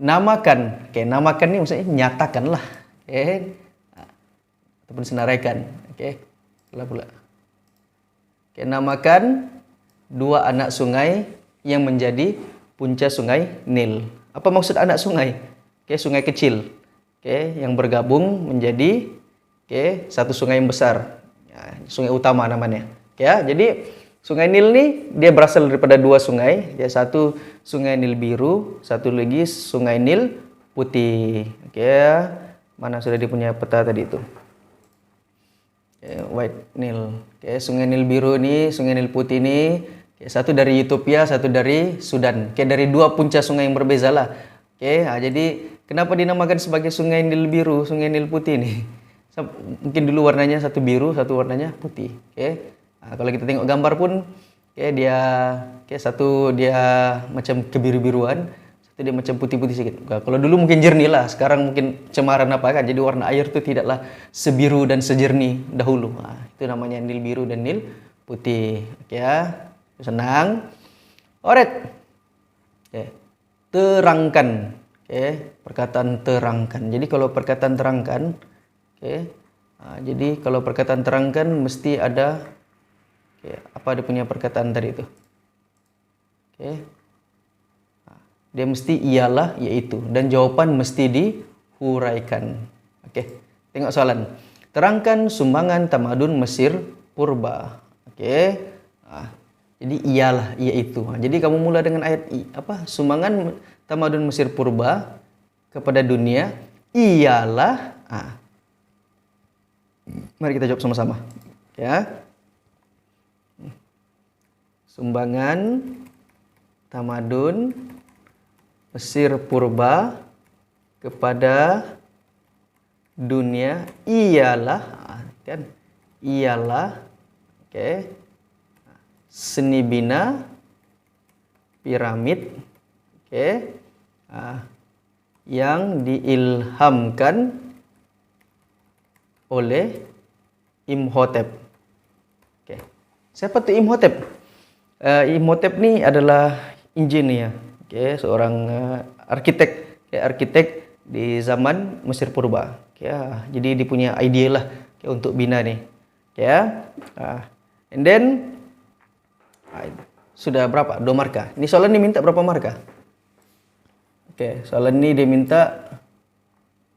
Namakan. Namakan ni maksudnya nyatakanlah. Ataupun senaraikan. Pula. Namakan 2 anak sungai yang menjadi punca sungai Nil. Apa maksud anak sungai? Sungai kecil. Yang bergabung menjadi satu sungai yang besar. Sungai utama namanya. Jadi sungai Nil ni dia berasal daripada 2 sungai. Satu sungai Nil biru, satu lagi sungai Nil putih. Mana sudah dia punya peta tadi itu? White Nil. Sungai Nil biru ni, sungai Nil putih ni, satu dari Ethiopia, satu dari Sudan. Dari 2 punca sungai yang berbeza lah. Jadi kenapa dinamakan sebagai sungai Nil biru, sungai Nil putih ni? Mungkin dulu warnanya satu biru, satu warnanya putih. Kalau kita tengok gambar pun, satu dia macam kebiru-biruan, satu dia macam putih-putih sedikit. Kalau dulu mungkin jernih lah, sekarang mungkin cemaran apa kan. Jadi warna air itu tidaklah sebiru dan sejernih dahulu. Itu namanya Nil biru dan Nil putih. Senang. Alright. Terangkan. Perkataan terangkan. Jadi kalau perkataan terangkan, jadi kalau perkataan terangkan mesti ada apa dia punya perkataan tadi itu? Dia mesti ialah, yaitu, dan jawaban mesti dihuraikan. Tengok soalan. Terangkan sumbangan tamadun Mesir purba. Jadi ialah, yaitu. Jadi kamu mula dengan ayat sumbangan tamadun Mesir purba kepada dunia ialah. Mari kita jawab sama-sama. Sumbangan tamadun Mesir purba kepada dunia ialah seni bina piramid yang diilhamkan oleh Imhotep. Siapa tu Imhotep? Imhotep ni adalah engineer, seorang arkitek di zaman Mesir purba. Jadi dia punya idea lah untuk bina ni. And then sudah berapa? 2 markah. Ini soalan ni minta berapa markah? Soalan ni dia minta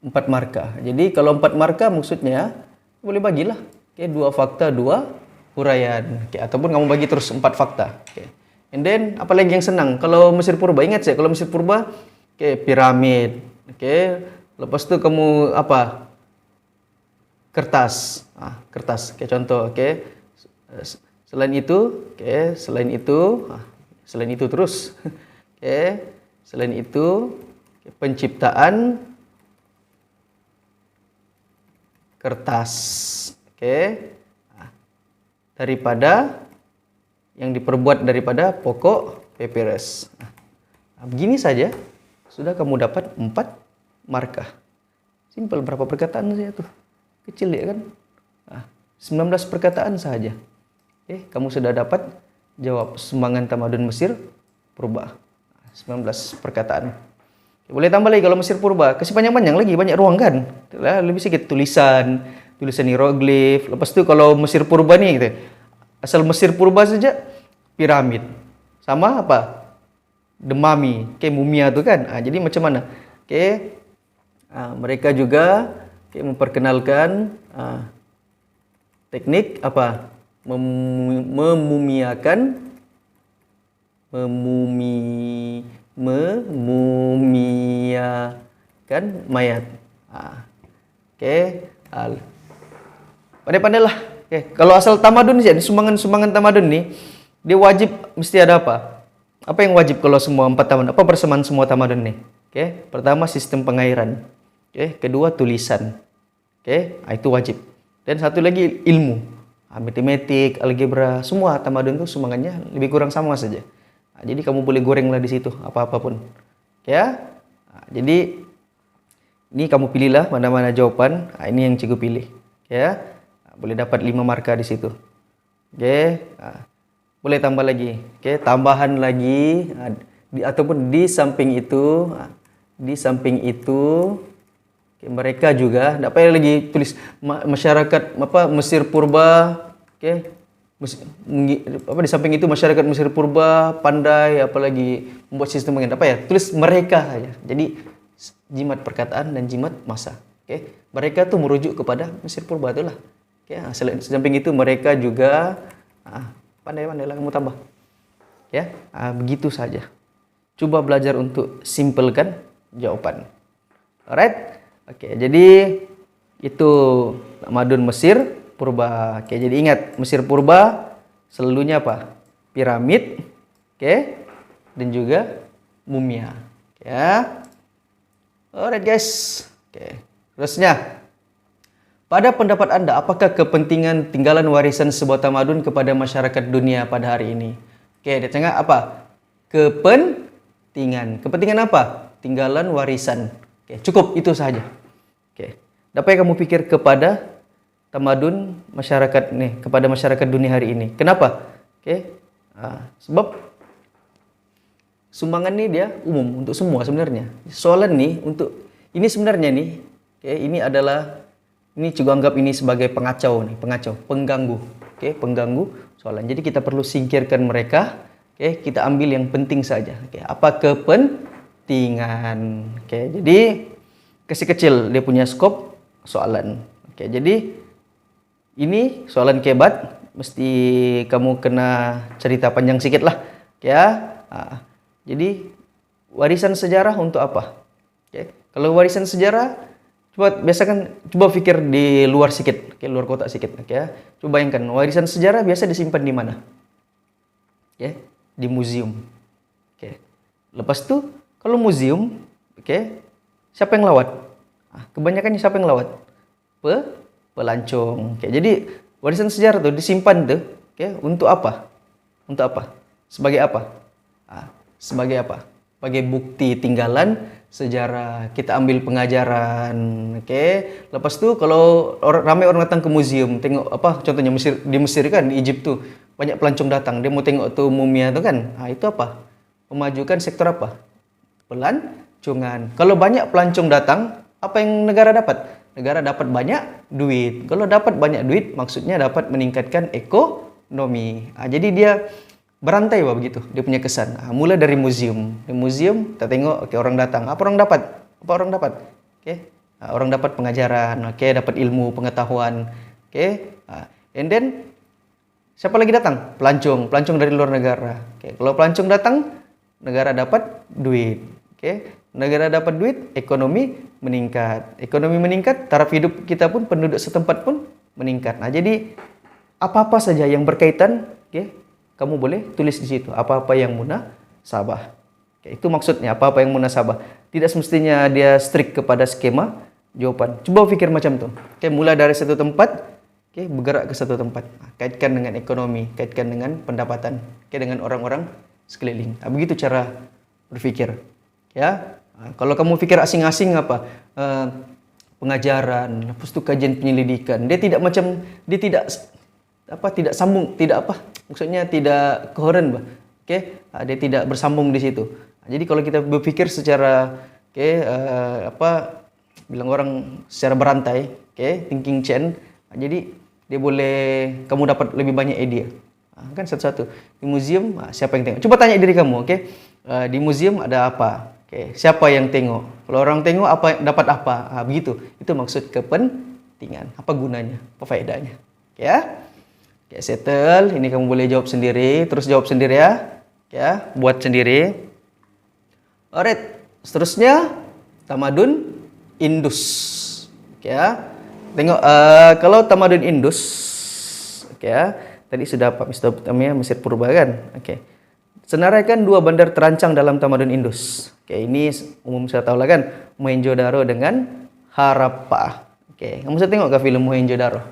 4 markah. Jadi kalau 4 markah maksudnya boleh bagilah 2 fakta, 2 huraian. Ataupun kamu bagi terus 4 fakta. And then apa lagi yang senang? Kalau Mesir purba, ingat saya, kalau Mesir purba piramid. Lepas tu kamu apa? Kertas. Kertas. Contoh. Selain itu terus. Selain itu penciptaan kertas. Daripada yang diperbuat daripada pokok papyrus. Begini saja sudah kamu dapat 4 markah. Simple, berapa perkataan saja tuh? Kecil ya kan? 19 perkataan saja. Kamu sudah dapat jawab sumbangan tamadun Mesir purba. 19 perkataan. Boleh tambah lagi kalau Mesir purba, kasih panjang-panjang lagi, banyak ruang kan. Lebih sedikit tulisan hieroglif. Lepas tu kalau Mesir purba ni gitu. Asal Mesir purba saja piramid. Sama apa? Demami, mumia tu kan. Jadi macam mana? Mereka juga memperkenalkan teknik apa? Memumiakan mayat. Pandai-pandailah. Kalau asal tamadun sih, sumbangan tamadun nih, dia wajib mesti ada apa? Apa yang wajib kalau semua 4 tamadun? Apa persamaan semua tamadun nih? Pertama sistem pengairan. Kedua tulisan. Itu wajib. Dan satu lagi ilmu. Matematik, algebra, semua tamadun itu sumbangannya lebih kurang sama saja. Jadi kamu boleh gorenglah di situ apa-apapun. Jadi ini kamu pilihlah mana-mana jawaban. Ini yang cikgu pilih. Boleh dapat 5 markah di situ. Boleh tambah lagi. Tambahan lagi ataupun di samping itu mereka juga tidak payah lagi tulis masyarakat Mesir purba, di samping itu masyarakat Mesir purba pandai apalagi membuat sistem pengen tulis mereka saja. Jadi jimat perkataan dan jimat masa. Mereka tuh merujuk kepada Mesir purba itulah. Di samping itu mereka juga pandai-pandailah kamu tambah. Begitu saja. Coba belajar untuk simpelkan jawaban. Alright? Jadi itu tamadun Mesir purba. Jadi ingat Mesir purba selalunya apa? Piramid, dan juga mumia. Alright guys. Terusnya, pada pendapat Anda, apakah kepentingan tinggalan warisan sebuah tamadun kepada masyarakat dunia pada hari ini? Dia tengah apa? Kepentingan apa? Tinggalan warisan. Cukup itu saja. Apa yang kamu pikir kepada tamadun masyarakat nih, kepada masyarakat dunia hari ini? Kenapa? Sebab sumbangan ini dia umum untuk semua sebenarnya. Soalan nih ini sebenarnya nih, ini juga anggap ini sebagai pengganggu. Pengganggu soalan. Jadi kita perlu singkirkan mereka. Kita ambil yang penting saja. Apa kepentingan? Jadi kasih kecil dia punya skop soalan. Jadi ini soalan kebat, mesti kamu kena cerita panjang sedikit lah. Jadi warisan sejarah untuk apa? Kalau warisan sejarah, coba pikir di luar sedikit, luar kotak sedikit. Coba bayangkan warisan sejarah biasa disimpan di mana? Di museum. Lepas tu kalau museum, siapa yang lawat? Kebanyakannya siapa yang lawat? Pelancong. Jadi warisan sejarah tu disimpan tu, untuk apa? Untuk apa? Sebagai apa? Sebagai apa? Sebagai bukti tinggalan sejarah. Kita ambil pengajaran. Lepas tu kalau ramai orang datang ke museum, tengok apa? Contohnya di Mesir kan, di Egypt tu banyak pelancong datang. Dia mau tengok tu mumia tu kan. Itu apa? Memajukan sektor apa? Pelancongan. Kalau banyak pelancong datang, apa yang negara dapat? Negara dapat banyak duit. Kalau dapat banyak duit, maksudnya dapat meningkatkan ekonomi. Jadi dia berantai begitu. Dia punya kesan. Mula dari museum. Di museum kita tengok, orang datang. Apa orang dapat? Orang dapat pengajaran. Dapat ilmu, pengetahuan. And then siapa lagi datang? Pelancong dari luar negara. Kalau pelancong datang, negara dapat duit. Negara dapat duit, ekonomi meningkat. Ekonomi meningkat, taraf hidup kita pun, penduduk setempat pun meningkat. Jadi apa-apa saja yang berkaitan, kamu boleh tulis di situ. Apa-apa yang munasabah. Itu maksudnya, apa-apa yang munasabah. Tidak semestinya dia strict kepada skema jawaban. Coba pikir macam tu. Mulai dari satu tempat, bergerak ke satu tempat. Kaitkan dengan ekonomi, kaitkan dengan pendapatan, dengan orang-orang sekeliling. Begitu cara berpikir. Kalau kamu pikir asing-asing apa? Pengajaran, lepas itu kajian penyelidikan. Dia tidak sambung, maksudnya tidak koheren, dia tidak bersambung di situ. Jadi kalau kita berpikir secara bilang orang secara berantai, thinking chain, jadi dia boleh kamu dapat lebih banyak idea. Kan satu-satu. Di museum siapa yang tengok? Coba tanya diri kamu, di museum ada apa? Siapa yang tengok? Kalau orang tengok apa dapat apa? Begitu. Itu maksud kepentingan. Apa gunanya? Apa faedahnya? Settle. Ini kamu boleh jawab sendiri. Terus jawab sendiri ya. Buat sendiri. Alright. Seterusnya tamadun Indus. Tengok kalau tamadun Indus, tadi sudah Pak Mesopotamia, Mesir Purba kan? Senaraikan dua bandar terancang dalam tamadun Indus. Ini umum saya tahu lah kan, Mohenjo-daro dengan Harappa. Kamu bisa tengok ke film Mohenjo-daro?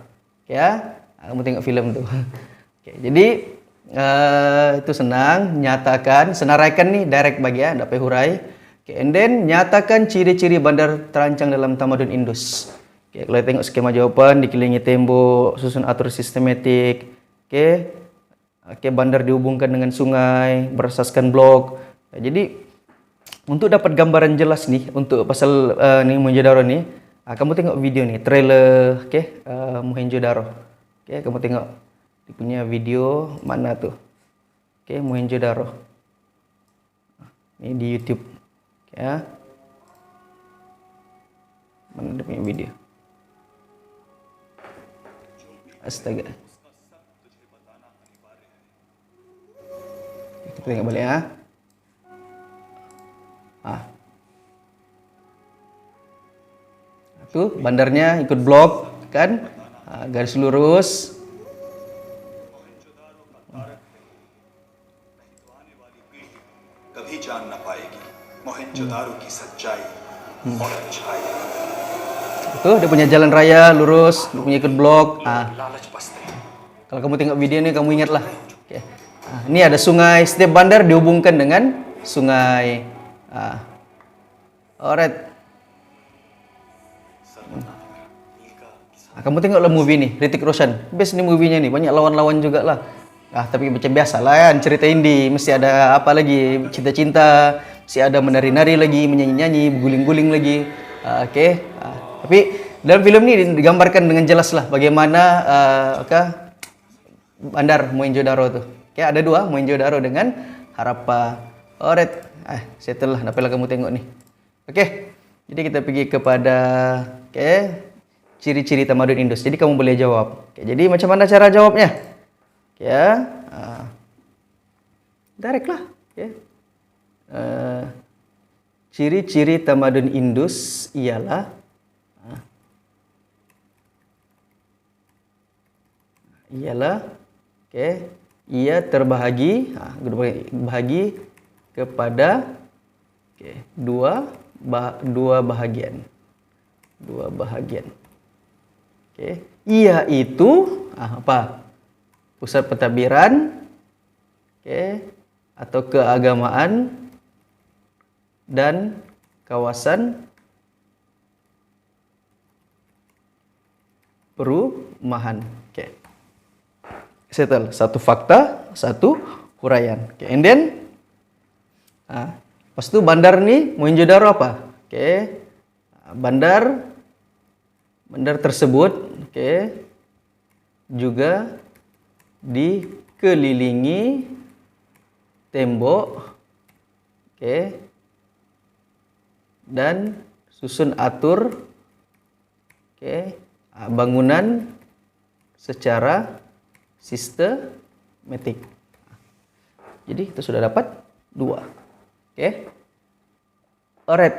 Kamu tengok film tuh. Jadi itu senang, nyatakan, senaraikan nih direct bagi ya, dapat hurai. And then nyatakan ciri-ciri bandar terancang dalam tamadun Indus. Kalau tengok skema jawaban, dikelilingi tembok, susun atur sistematik. Bandar dihubungkan dengan sungai, berasaskan blok. Jadi untuk dapat gambaran jelas nih untuk pasal ni Mohenjo-daro ni, kamu tengok video nih, trailer Mohenjo-daro. Kamu tengok dia punya video mana tuh. Mohenjo-daro. Ini di YouTube. Mana dia punya video? Astaga. Kita tengok balik ya. Tuh bandarnya ikut blok kan? Garis lurus. कभी जान न पाएगी मोहेंजोदारो की सच्चाई और अच्छाई. Tuh dia punya jalan raya lurus, dia punya ikut blok. Kalau kamu tengok video ini kamu ingatlah. Ini ada sungai, setiap bandar dihubungkan dengan sungai. Alright. Kamu tengoklah movie nih, Hrithik Roshan. Best nih movie-nya nih, banyak lawan-lawan juga lah. Tapi macam biasa lah kan, cerita indie. Mesti ada apa lagi, cinta-cinta. Mesti ada menari-nari lagi, menyanyi-nyanyi, berguling-guling lagi. Tapi dalam film ini digambarkan dengan jelas lah bagaimana bandar Mohenjo-daro tuh. Ada dua, Mohenjo-daro dengan Harappa. Alright, settle lah, nampaklah kamu tengok nih. Jadi kita pergi kepada ciri-ciri tamadun Indus. Jadi kamu boleh jawab. Jadi macam mana cara jawabnya? Direct lah. Ciri-ciri tamadun Indus ialah ia terbahagi kepada dua bahagian. Ia itu apa? Pusat pentadbiran, atau keagamaan dan kawasan perumahan. Settle. Satu fakta, satu huraian. And then lepas itu bandar nih Mohenjo-daro apa? Bandar tersebut juga dikelilingi tembok dan susun atur bangunan secara sistematik. Jadi kita sudah dapat dua. Alright.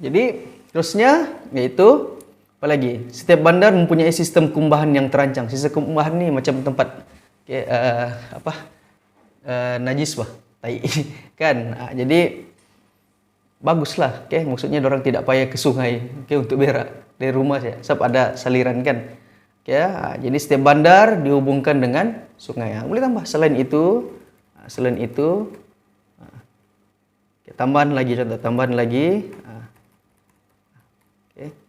Jadi terusnya yaitu apa lagi? Setiap bandar mempunyai sistem kumbahan yang terancang. Sistem kumbahan ni macam tempat najis bah, tai kan. Jadi baguslah, maksudnya orang tidak payah ke sungai untuk berak dari rumah saja, sebab ada saliran kan. Jadi setiap bandar dihubungkan dengan sungai. Boleh tambah selain itu, tambahan lagi.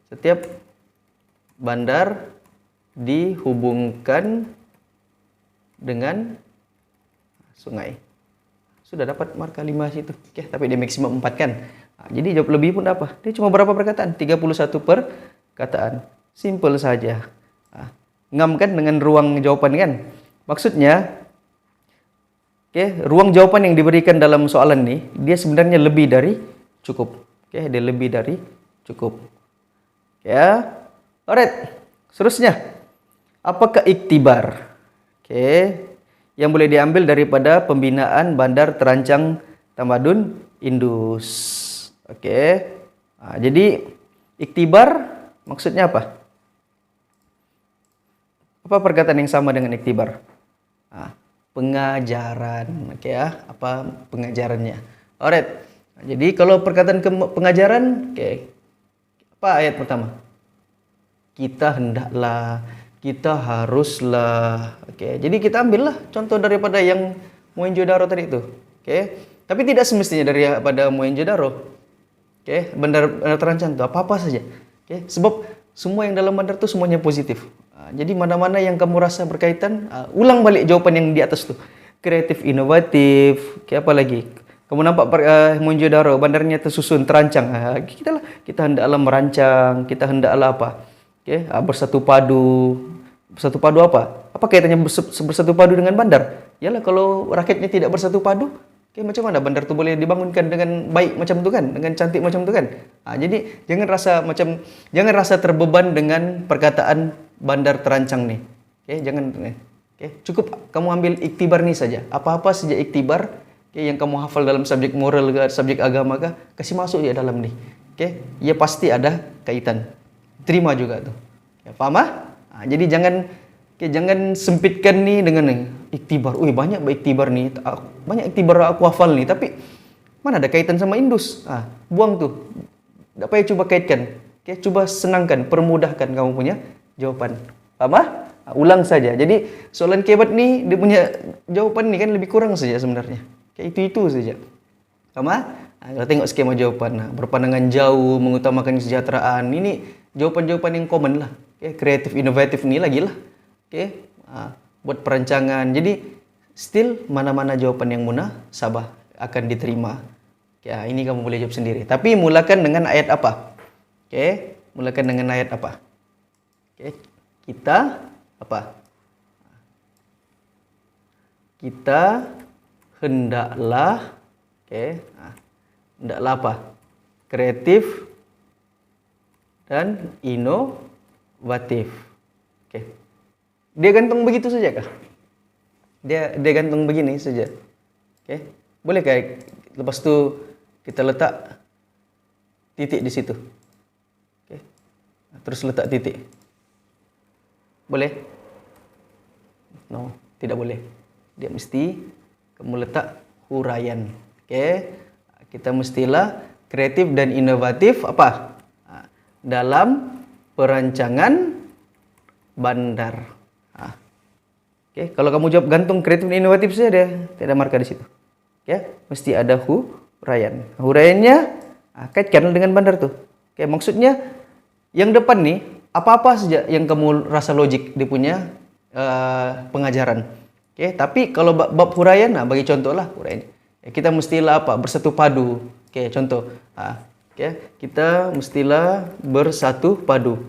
Setiap bandar dihubungkan dengan sungai. Sudah dapat markah 5 situ. Oke, tapi dia maksimum 4 kan. Nah, jadi jawab lebih pun apa? Dia cuma berapa perkataan? 31 perkataan. Simple saja. Nah, ngam kan dengan ruang jawaban kan? Maksudnya, ruang jawaban yang diberikan dalam soalan nih, dia sebenarnya lebih dari cukup. Dia lebih dari cukup. Ya. Alright. Seterusnya. Apakah iktibar? Yang boleh diambil daripada pembinaan bandar terancang tamadun Indus. Jadi iktibar maksudnya apa? Apa perkataan yang sama dengan iktibar? Pengajaran. Apa pengajarannya? Alright. Jadi kalau perkataan pengajaran, apa ayat pertama? Kita hendaklah, kita haruslah. Jadi kita ambillah contoh daripada yang Mohenjo-daro tadi itu. Tapi tidak semestinya daripada Mohenjo-daro. Bandar terancang itu apa-apa saja. Sebab semua yang dalam bandar itu semuanya positif. Jadi mana-mana yang kamu rasa berkaitan, ulang balik jawaban yang di atas tuh. Kreatif, inovatif, apa lagi? Kamu nampak Mohenjo-daro, bandarnya tersusun, terancang. Kita hendaklah merancang, kita hendaklah apa? Bersatu padu. Bersatu padu apa? Apa kaitannya bersatu padu dengan bandar? Yalah, kalau rakyatnya tidak bersatu padu, macam mana bandar itu boleh dibangunkan dengan baik macam itu kan? Dengan cantik macam itu kan? Jadi jangan rasa terbeban dengan perkataan bandar terancang nih. Jangan. Cukup kamu ambil iktibar nih saja. Apa-apa saja iktibar yang kamu hafal dalam subjek moral ke subjek agama kah, kasih masuk ya dalam nih. Ya pasti ada kaitan. Terima juga tuh. Paham? Jadi jangan sempitkan nih dengan iktibar. Banyak iktibar nih. Banyak iktibar aku hafal nih, tapi mana ada kaitan sama Indus? Buang tuh. Tak payah coba kaitkan. Coba senangkan, permudahkan kamu punya jawaban. Paham? Ulang saja. Jadi soalan kebat nih dia punya jawaban nih kan lebih kurang saja sebenarnya. Itu saja. Paham? Kita tengok skema jawaban. Berpandangan jauh, mengutamakan kesejahteraan. Ini jawapan-jawapan yang common lah. Kreatif, inovatif nih lagi lah. Buat perancangan. Jadi still mana-mana jawaban yang munasabah akan diterima. Ini kamu boleh jawab sendiri. Tapi mulakan dengan ayat apa? Mulakan dengan ayat apa? Kita apa? Kita hendaklah, hendaklah apa? Kreatif dan inovatif. Dia gantung begitu saja kah? Dia gantung begini saja. Boleh kah lepas tu kita letak titik di situ? Terus letak titik. Boleh? No, tidak boleh. Dia mesti kamu letak huraian. Kita mestilah kreatif dan inovatif apa? Dalam perancangan bandar. Kalau kamu jawab gantung kreatif dan inovatif saja, tidak ada markah di situ. Mesti ada huraian. Huraiannya kaitkan dengan bandar tuh. Maksudnya yang depan nih apa-apa saja yang kamu rasa logik dia punya pengajaran. Tapi kalau bab huraian, bagi contoh lah huraian. Kita mestilah apa? Bersatu padu. Contoh. Kita mestilah bersatu padu.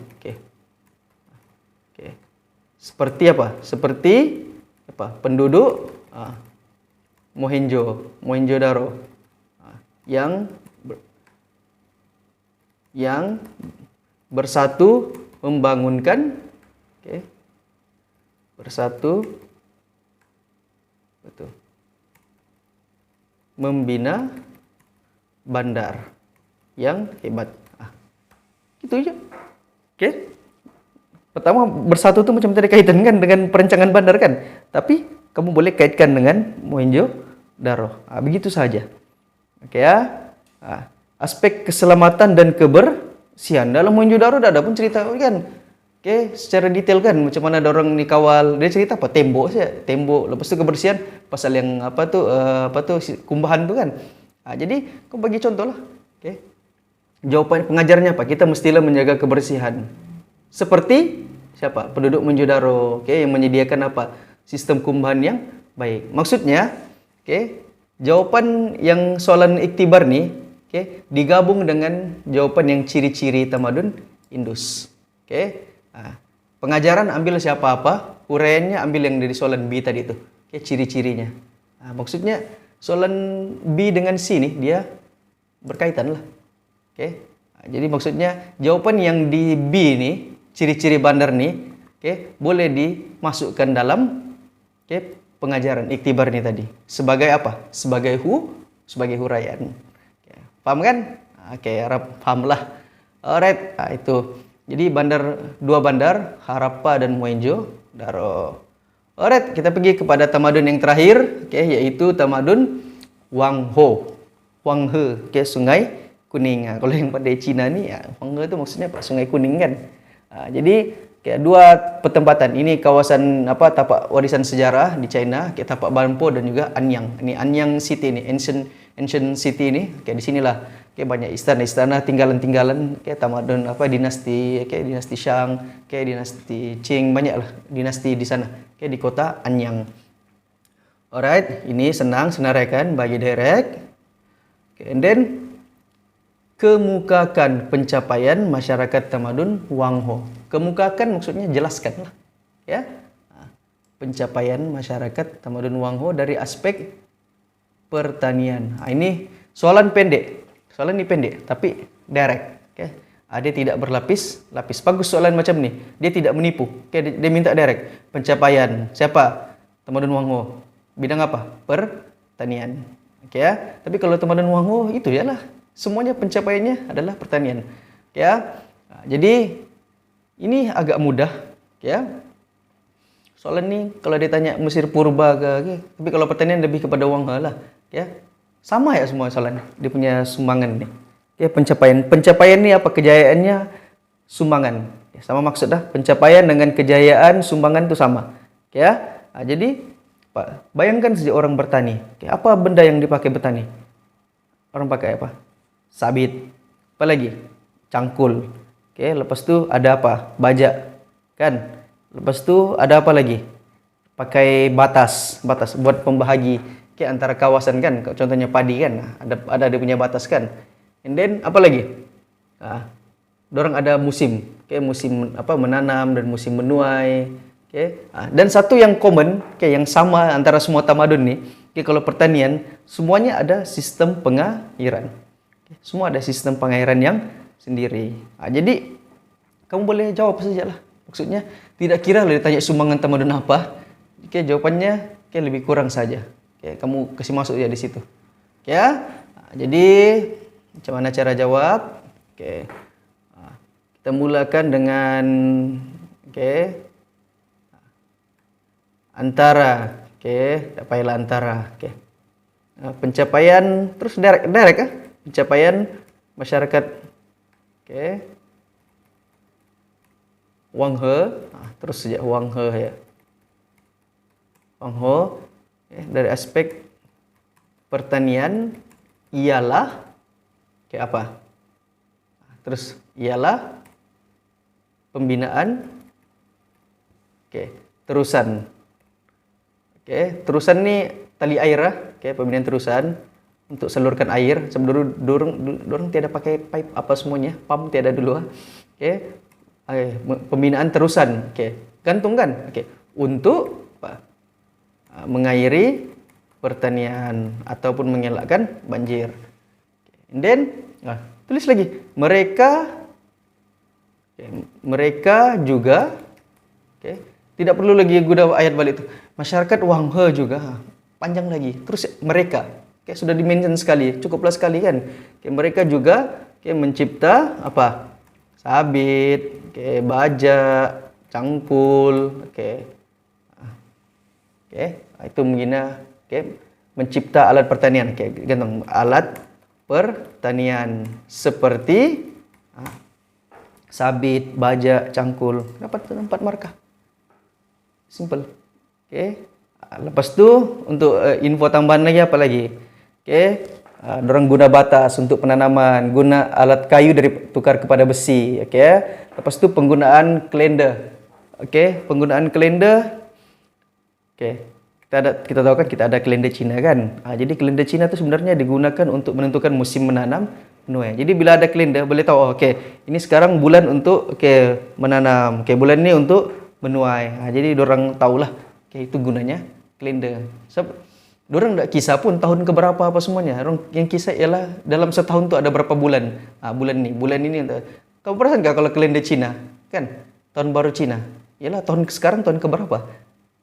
Seperti apa? Seperti apa? Penduduk Mohenjo-daro yang bersatu membangunkan, bersatu, betul, membina bandar yang hebat. Gitu aja. Pertama bersatu itu macam tadi kaitan kan dengan perancangan bandar kan, tapi kamu boleh kaitkan dengan Mohenjo-daro. Begitu saja. Aspek keselamatan dan kebersihan dalam Mohenjo-daro ada pun cerita kan. Secara detail kan macam mana ada orang ni kawal. Dia cerita apa? Tembok saja, tembok. Lepas tu kebersihan pasal yang apa tu kumbahan tu kan. Jadi kau bagi contoh lah. Jawapan pengajarnya apa? Kita mestilah menjaga kebersihan. Seperti siapa? Penduduk Mohenjo-daro, yang menyediakan apa? Sistem kumbahan yang baik. Maksudnya, jawapan yang soalan iktibar nih, digabung dengan jawaban yang ciri-ciri tamadun Indus. Pengajaran ambil siapa apa, uraiannya ambil yang dari soalan B tadi itu, ciri-cirinya. Maksudnya soalan B dengan C nih dia berkaitan lah. Jadi maksudnya jawaban yang di B nih, ciri-ciri bandar nih, boleh dimasukkan dalam pengajaran iktibar nih tadi. Sebagai apa? Sebagai huraian. Paham kan? Harap paham lah. Alright, itu. Jadi dua bandar, Harappa dan Mohenjo-daro. Alright, kita pergi kepada tamadun yang terakhir, yaitu tamadun Wangho. Wanghe, Sungai Kuning. Kalau yang pada Cina ni, Wanghe itu maksudnya apa? Sungai Kuning kan. Jadi dua pertempatan ini kawasan tapak warisan sejarah di China, tapak Banpo dan juga Anyang. Ini Anyang City ini, ancient city ini. Di sinilah banyak istana-istana tinggalan-tinggalan tamadun dinasti dinasti Shang, dinasti Qing, banyaklah dinasti di sana di kota Anyang. Alright, ini senang senaraikan bagi direct. And then kemukakan pencapaian masyarakat tamadun Wangho. Kemukakan maksudnya jelaskan lah, pencapaian masyarakat tamadun Wangho dari aspek pertanian. Ini soalan pendek. Soalan ini pendek tapi direct. Dia tidak berlapis. Bagus soalan macam ni. Dia tidak menipu. Dia minta direct. Pencapaian siapa? Tamadun Wangho. Bidang apa? Pertanian. Tapi kalau tamadun Wangho itu yalah. Semuanya pencapaiannya adalah pertanian. Jadi ini agak mudah. Soalan ni kalau ditanya Mesir purba ke, tapi kalau pertanian lebih kepada Wangho lah. Sama ya semua soalan. Dia punya sumbangan ni. Pencapaian ni apa? Kejayaannya sumbangan. Sama maksud dah. Pencapaian dengan kejayaan sumbangan tu sama. Jadi bayangkan saja orang bertani. Apa benda yang dipakai bertani? Orang pakai apa? Sabit. Apa lagi? Cangkul. Lepas tu ada apa? Bajak. Kan? Lepas tu ada apa lagi? Pakai batas buat pembahagi antara kawasan kan. Contohnya padi kan. Ada dia punya batas kan. And then apa lagi? Dorang ada musim. Musim menanam dan musim menuai. Dan satu yang common, yang sama antara semua tamadun ni, kalau pertanian semuanya ada sistem pengairan. Semua ada sistem pengairan yang sendiri. Jadi kamu boleh jawab sajalah. Maksudnya tidak kira lah ditanya sumbangan tamadun apa. Jawapannya lebih kurang saja. Kamu kasih masuk ya di situ. Jadi macam mana cara jawab? Kita mulakan dengan antara. Tak payahlah antara. Pencapaian terus direct pencapaian masyarakat Wanghe, terus sejak Wanghe ya. Wangho dari aspek pertanian ialah apa? Terus ialah pembinaan terusan. Terusan ni tali air lah, pembinaan terusan untuk salurkan air. Sebelum dorang tiada pakai pipe apa semuanya, pump tiada dulu. Pembinaan terusan, gantung kan? Untuk apa? Mengairi pertanian ataupun mengelakkan banjir. And then tulis lagi mereka juga tidak perlu lagi guna ayat balik itu. Masyarakat Wanghe juga panjang lagi. Terus mereka sudah dimention sekali, cukuplah sekali kan. Mereka juga mencipta apa? Sabit, bajak, cangkul, itu menggina mencipta alat pertanian, gantung alat pertanian seperti sabit, bajak, cangkul. Dapat 4 markah. Simple. Lepas tu untuk info tambahan lagi apa lagi? Dorang guna batas untuk penanaman, guna alat kayu dari tukar kepada besi. Lepas tu penggunaan kalender. Penggunaan kalender. kita tahu kan kita ada kalender Cina kan. Jadi kalender Cina itu sebenarnya digunakan untuk menentukan musim menanam menuai. Jadi bila ada kalender boleh tahu okey, ini sekarang bulan untuk menanam. Bulan ini untuk menuai. Jadi dorang tahulah itu gunanya kalender. Sebab dorang tak kisah pun tahun keberapa apa semuanya. Yang kisah ialah dalam setahun tu ada berapa bulan. Bulan ini. Kamu perasan enggak kalau kalender Cina? Kan? Tahun baru Cina. Ialah sekarang tahun keberapa?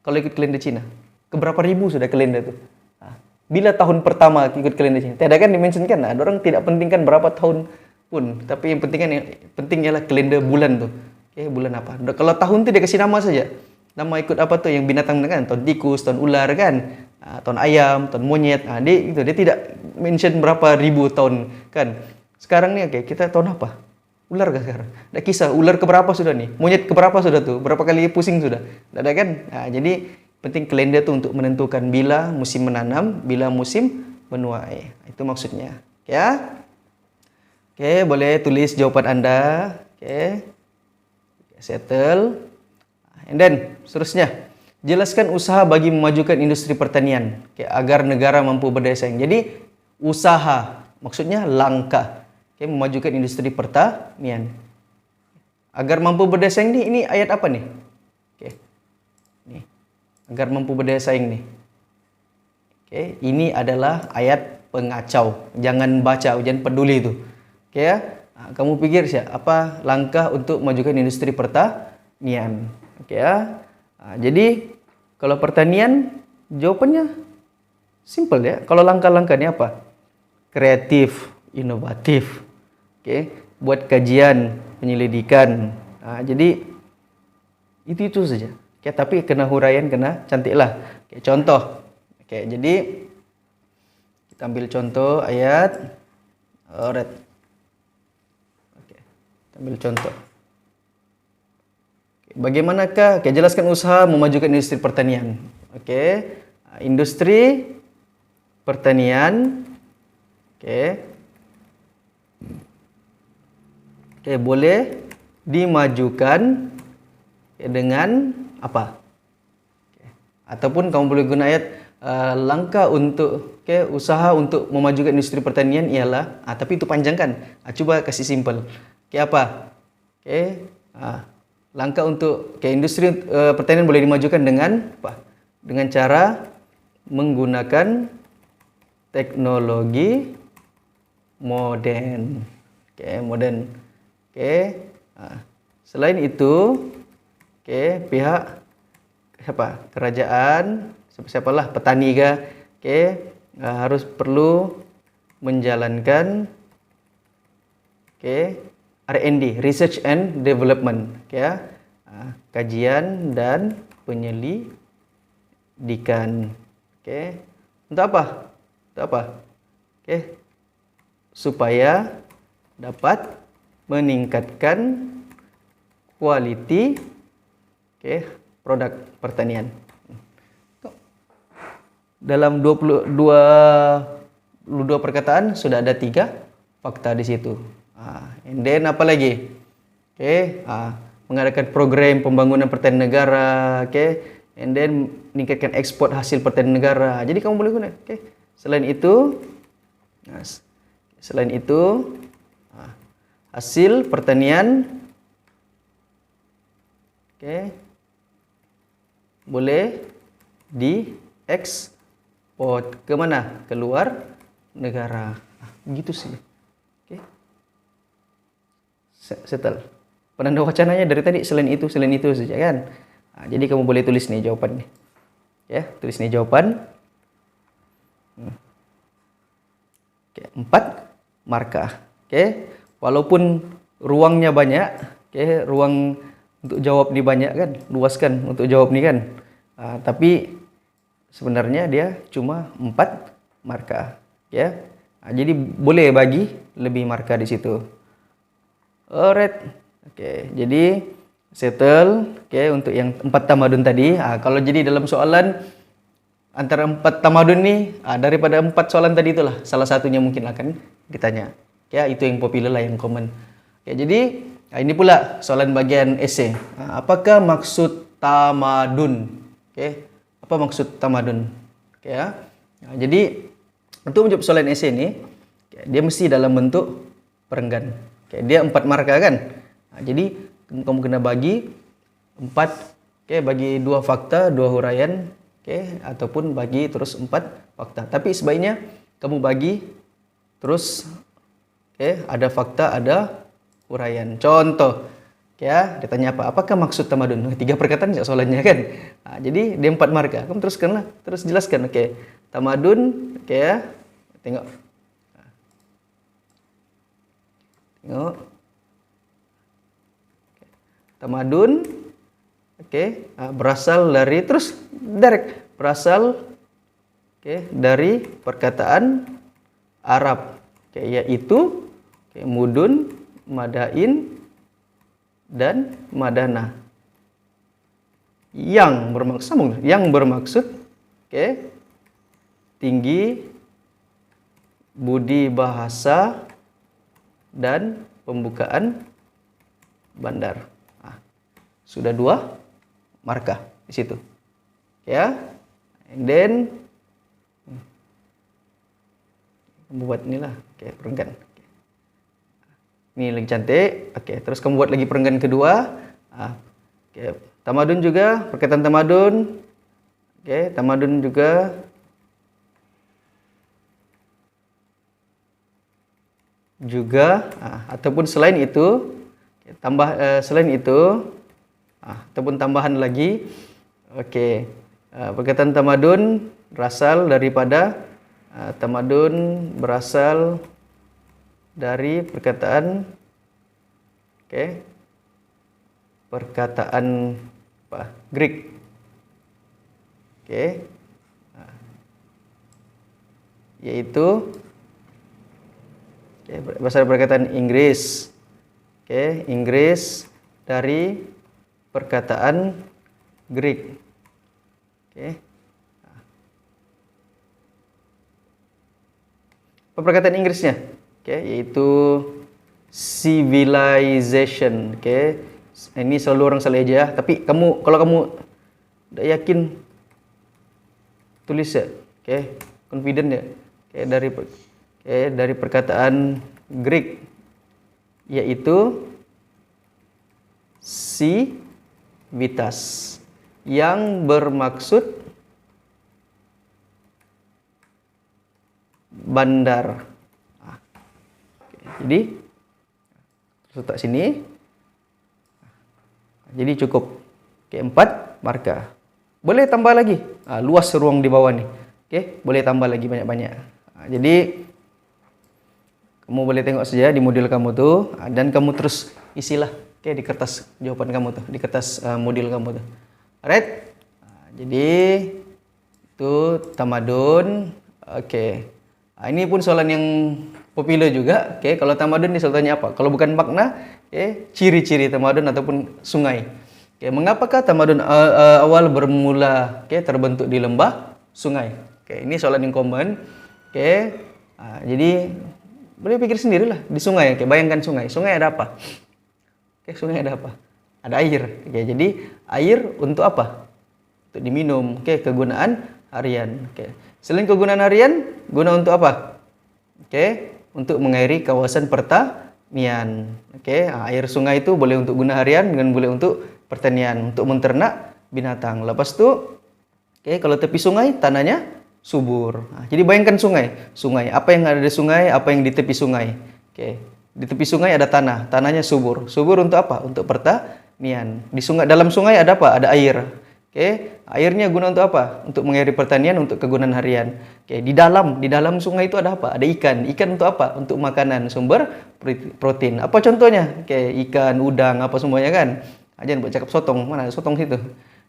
Kalau ikut kalender Cina. Keberapa ribu sudah kalender tu? Bila tahun pertama ikut kalender Cina? Tiada kan dimentionkan. Dorang tidak pentingkan berapa tahun pun. Tapi yang penting ialah kalender bulan tu. Bulan apa? Kalau tahun tu dia kasih nama saja. Nama ikut apa tu yang binatang kan? Tahun tikus, tahun ular kan? Tahun ayam, tahun monyet. Dia tidak mention berapa ribu tahun kan. Sekarang ni kita tahun apa? Ular ke sekarang? Tak kisah ular keberapa sudah ni? Monyet keberapa sudah tu? Berapa kali pusing sudah? Tak ada kan? Jadi penting kalender tu untuk menentukan bila musim menanam, bila musim menuai. Itu maksudnya. Ya. Boleh tulis jawapan anda. Settle. And then seterusnya. Jelaskan usaha bagi memajukan industri pertanian agar negara mampu berdaya saing. Jadi usaha maksudnya langkah memajukan industri pertanian agar mampu berdaya saing ini ayat apa nih? Nih. Agar mampu berdaya saing nih. Ini adalah ayat pengacau. Jangan baca, jangan peduli itu. Kamu pikir apa langkah untuk memajukan industri pertanian? Jadi kalau pertanian jawapannya simple ya. Kalau langkah-langkahnya apa? Kreatif, inovatif. Buat kajian, penyelidikan. Jadi itu saja. Tapi kena huraian, kena cantiklah. Contoh. Jadi kita ambil contoh ayat. Alright. Kita ambil contoh. Bagaimanakah? Jelaskan usaha memajukan industri pertanian. Industri pertanian. Boleh dimajukan dengan apa? Ataupun kamu boleh guna ayat langkah untuk usaha untuk memajukan industri pertanian ialah tapi itu panjang kan? Coba kasih simple. Apa? Langkah untuk industri pertanian boleh dimajukan dengan apa? Dengan cara menggunakan teknologi modern. Modern. Selain itu, pihak kerajaan, siapalah petani harus perlu menjalankan R&D, Research and Development, kajian dan penyelidikan. Untuk apa? Supaya dapat meningkatkan kualiti produk pertanian. Dalam 22 perkataan sudah ada 3 fakta di situ. And then apa lagi? Mengadakan program pembangunan pertanian negara, and then meningkatkan ekspor hasil pertanian negara. Jadi kamu boleh guna. Selain itu hasil pertanian boleh diekspor ke mana? Keluar negara. Begitu sih. Settle. Penanda wacananya dari tadi selain itu saja kan. Jadi kamu boleh tulis nih jawaban nih. Tulis nih jawaban. 4 markah. Walaupun ruangnya banyak, ruang untuk jawab ni banyak kan, luaskan untuk jawab ni kan. Tapi sebenarnya dia cuma 4 markah. Jadi boleh bagi lebih markah di situ. Alright. Jadi settle untuk yang 4 tamadun tadi. Kalau jadi dalam soalan antara 4 tamadun ni, daripada 4 soalan tadi itulah salah satunya mungkin akan ditanya. Itu yang popular lah, yang common. Jadi ini pula soalan bagian esei. Apakah maksud tamadun? Apa maksud tamadun? Oke ya. Nah, jadi untuk menjawab soalan esai ini, dia mesti dalam bentuk perenggan. Oke, dia 4 marka kan. Nah, jadi kamu kena bagi 4, oke, bagi 2 fakta, 2 huraian, oke, ataupun bagi terus 4 fakta. Tapi sebaiknya kamu bagi terus, oke, ada fakta, ada huraian. Contoh, oke ya, dia tanya apa? Apakah maksud tamadun? 3 perkataan ya soalnya kan. Nah, jadi dia 4 marka. Kamu teruskanlah, terus jelaskan. Oke, tamadun, oke ya. Tengok. Tengok. Tamadun, oke, berasal dari, terus direct, berasal, oke, dari perkataan Arab, oke, yaitu, oke, mudun, madain, dan madana. Yang bermaksud, oke, tinggi, budi bahasa, dan pembukaan bandar. Nah, sudah 2 marka di situ. Ya. And then kamu buat inilah, oke, perenggan. Ini lagi cantik. Oke, terus kamu buat lagi perenggan kedua. Oke, tamadun juga, perkataan tamadun. Oke, tamadun juga. Ataupun selain itu, selain itu, ataupun tambahan lagi, oke, perkataan tamadun berasal daripada, tamadun berasal dari perkataan, oke, perkataan apa? Greek, oke, yaitu, oke, berasal dari perkataan Inggris. Oke, Inggris dari perkataan Greek. Oke. Apa perkataan Inggrisnya? Oke, yaitu civilization. Oke. Ini selalu orang salah aja, tapi kalau kamu tidak yakin, tulis ya. Oke, confident ya. Oke, dari perkataan Greek, yaitu civitas, yang bermaksud bandar. Jadi letak sini. Jadi cukup. Oke, 4 marka. Boleh tambah lagi. Luas ruang di bawah nih. Oke, boleh tambah lagi banyak-banyak. Jadi kamu boleh tengok saja di modul kamu tuh, dan kamu terus isilah, oke, di kertas jawaban kamu tuh, di kertas modul kamu tuh. Alright. Jadi itu tamadun. Oke. Ini pun soalan yang populer juga. Oke, kalau tamadun disoalnya apa? Kalau bukan makna, oke, ciri-ciri tamadun ataupun sungai. Oke, mengapakah tamadun awal bermula, oke, terbentuk di lembah sungai? Oke, ini soalan yang common. Oke. Jadi boleh pikir sendirilah di sungai. Oke, bayangkan sungai. Sungai ada apa? Oke, sungai ada apa? Ada air. Oke, jadi air untuk apa? Untuk diminum. Oke, kegunaan harian. Oke. Selain kegunaan harian, guna untuk apa? Oke, untuk mengairi kawasan pertanian. Oke, air sungai itu boleh untuk guna harian dan boleh untuk pertanian, untuk menternak binatang. Lepas itu, oke, kalau tepi sungai tanahnya subur. Jadi bayangkan sungai. Sungai, apa yang ada di sungai, apa yang di tepi sungai. Oke, di tepi sungai ada tanah, tanahnya subur. Subur untuk apa? Untuk pertanian. Di sungai, dalam sungai ada apa? Ada air. Oke, airnya guna untuk apa? Untuk mengairi pertanian, untuk kegunaan harian. Oke, di dalam sungai itu ada apa? Ada ikan. Ikan untuk apa? Untuk makanan, sumber protein. Apa contohnya? Oke, ikan, udang, apa semuanya kan? Jangan buat cakap sotong. Mana ada sotong situ?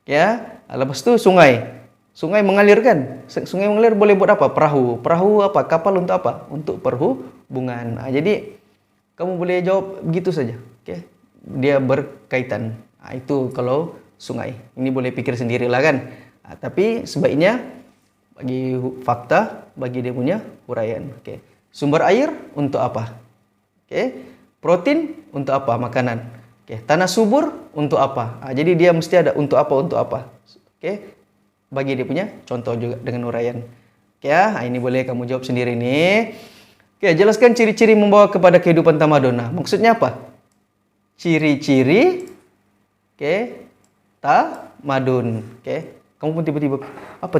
Ya, lepas itu sungai. Sungai mengalir kan? Sungai mengalir boleh buat apa? Perahu. Perahu apa? Kapal untuk apa? Untuk perhubungan. Jadi kamu boleh jawab begitu saja. Oke, dia berkaitan. Itu kalau sungai. Ini boleh pikir sendirilah kan. Tapi sebaiknya bagi fakta, bagi dia punya uraian. Oke. Sumber air untuk apa? Oke. Protein untuk apa? Makanan. Oke. Tanah subur untuk apa? Jadi dia mesti ada untuk apa, untuk apa. Oke. bagi dia punya contoh juga dengan uraian. Oke ya, ini boleh kamu jawab sendiri nih. Oke, jelaskan ciri-ciri membawa kepada kehidupan tamadun. Nah, maksudnya apa? Ciri-ciri tamadun. Kamu pun tiba-tiba apa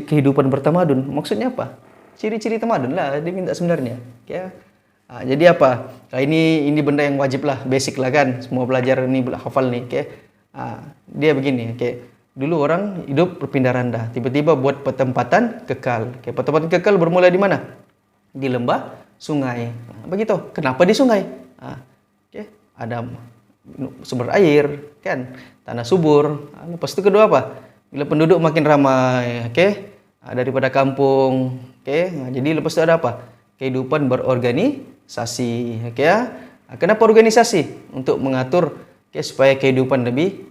kehidupan bertamadun? Maksudnya apa? Ciri-ciri tamadun lah dia minta sebenarnya. Jadi apa? Nah, ini benda yang wajib lah, basic lah kan. Semua pelajar ini hafal nih. Dia begini. Dulu orang hidup berpindah randah, tiba-tiba buat pertempatan kekal. Pertempatan kekal bermula di mana? Di lembah, sungai. Begitu. Kenapa di sungai? Ada sumber air, kan? Tanah subur. Lepas itu kedua apa? Bila penduduk makin ramai, daripada kampung, jadi lepas itu ada apa? Kehidupan berorganisasi, Kenapa organisasi? Untuk mengatur, supaya kehidupan lebih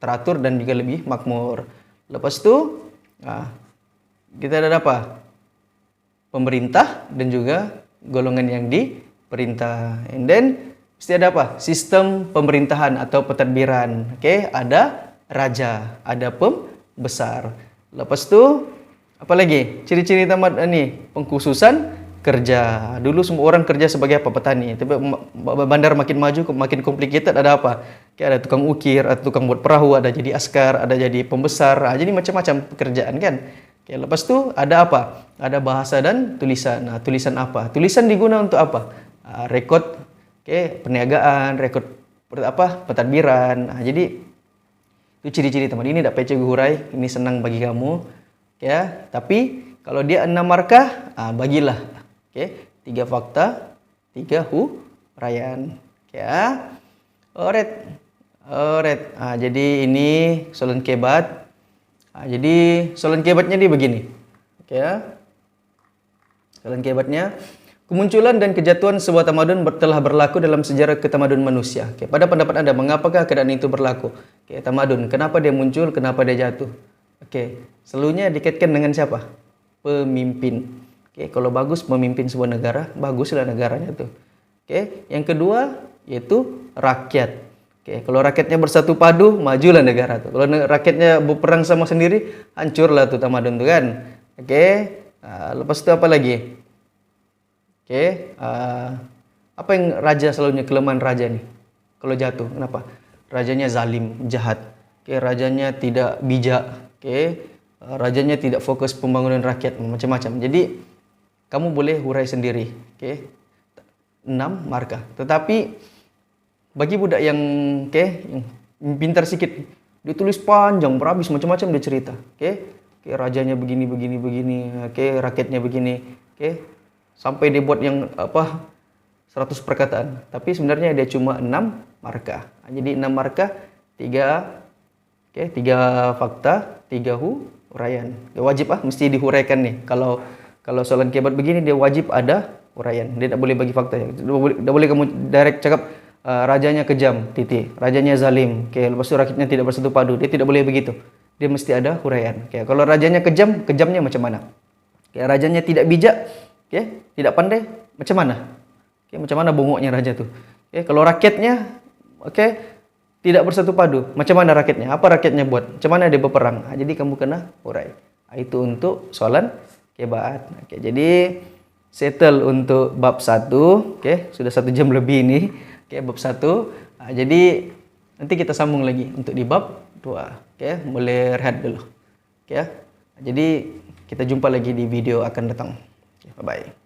teratur dan juga lebih makmur. Lepas itu, kita ada apa? Pemerintah dan juga golongan yang diperintah. And then mesti ada apa? Sistem pemerintahan atau pentadbiran. Ada raja, ada pembesar. Lepas itu apa lagi? Ciri-ciri tamat ini pengkhususan kerja. Dulu semua orang kerja sebagai apa? Petani. Tapi bandar makin maju, makin complicated, ada apa? Ada tukang ukir, ada tukang buat perahu, ada jadi askar, ada jadi pembesar. Jadi macam-macam pekerjaan kan. Lepas itu ada apa? Ada bahasa dan tulisan. Nah, tulisan apa? Tulisan diguna untuk apa? Rekod perniagaan, rekod pentadbiran. Jadi itu ciri-ciri teman. Ini tak pecah hurai, ini senang bagi kamu. Tapi kalau dia 6 markah, bagilah. 3 fakta, 3 huraian. Alright. Jadi ini soalan kebat. Jadi soalan kebatnya dia begini. Soalan kebatnya, kemunculan dan kejatuhan sebuah tamadun telah berlaku dalam sejarah ketamadunan manusia. Pada pendapat Anda, mengapakah keadaan itu berlaku? Tamadun, kenapa dia muncul, kenapa dia jatuh? Selalunya dikaitkan dengan siapa? Pemimpin. Kalau bagus memimpin sebuah negara, baguslah negaranya tuh. Yang kedua yaitu rakyat. Kalau rakyatnya bersatu padu, majulah negara tuh. Kalau rakyatnya berperang sama sendiri, hancurlah tuh tamadun tuh kan. Lepas itu apa lagi? Apa yang raja selalunya kelemahan raja nih? Kalau jatuh, kenapa? Rajanya zalim, jahat. Rajanya tidak bijak. Rajanya tidak fokus pembangunan rakyat, macam-macam. Jadi kamu boleh hurai sendiri. 6 markah. Tetapi bagi budak yang pintar sikit, dia tulis panjang, berhabis macam-macam dia cerita. Rajanya begini, rakyatnya begini. Sampai dia buat yang 100 perkataan. Tapi sebenarnya dia cuma 6 markah. Jadi 6 markah, 3 fakta, 3 huraian. Dia wajib mesti dihuraikan nih. Kalau soalan kebat begini dia wajib ada huraian. Dia tak boleh bagi fakta. Tak boleh kamu direct cakap rajanya kejam, titik. Rajanya zalim. Lepas itu rakyatnya tidak bersatu padu. Dia tidak boleh begitu. Dia mesti ada huraian. Kalau rajanya kejam, kejamnya macam mana? Rajanya tidak bijak, tidak pandai, macam mana? Macam mana bongoknya raja tu? Kalau rakyatnya tidak bersatu padu, macam mana rakyatnya? Apa rakyatnya buat? Macam mana dia berperang? Jadi kamu kena hurai. Itu untuk soalan kebat. Jadi settle untuk bab 1. Sudah 1 jam lebih ini. Bab 1. Jadi nanti kita sambung lagi untuk di bab 2. Boleh rehat dulu. Jadi kita jumpa lagi di video akan datang. Bye bye.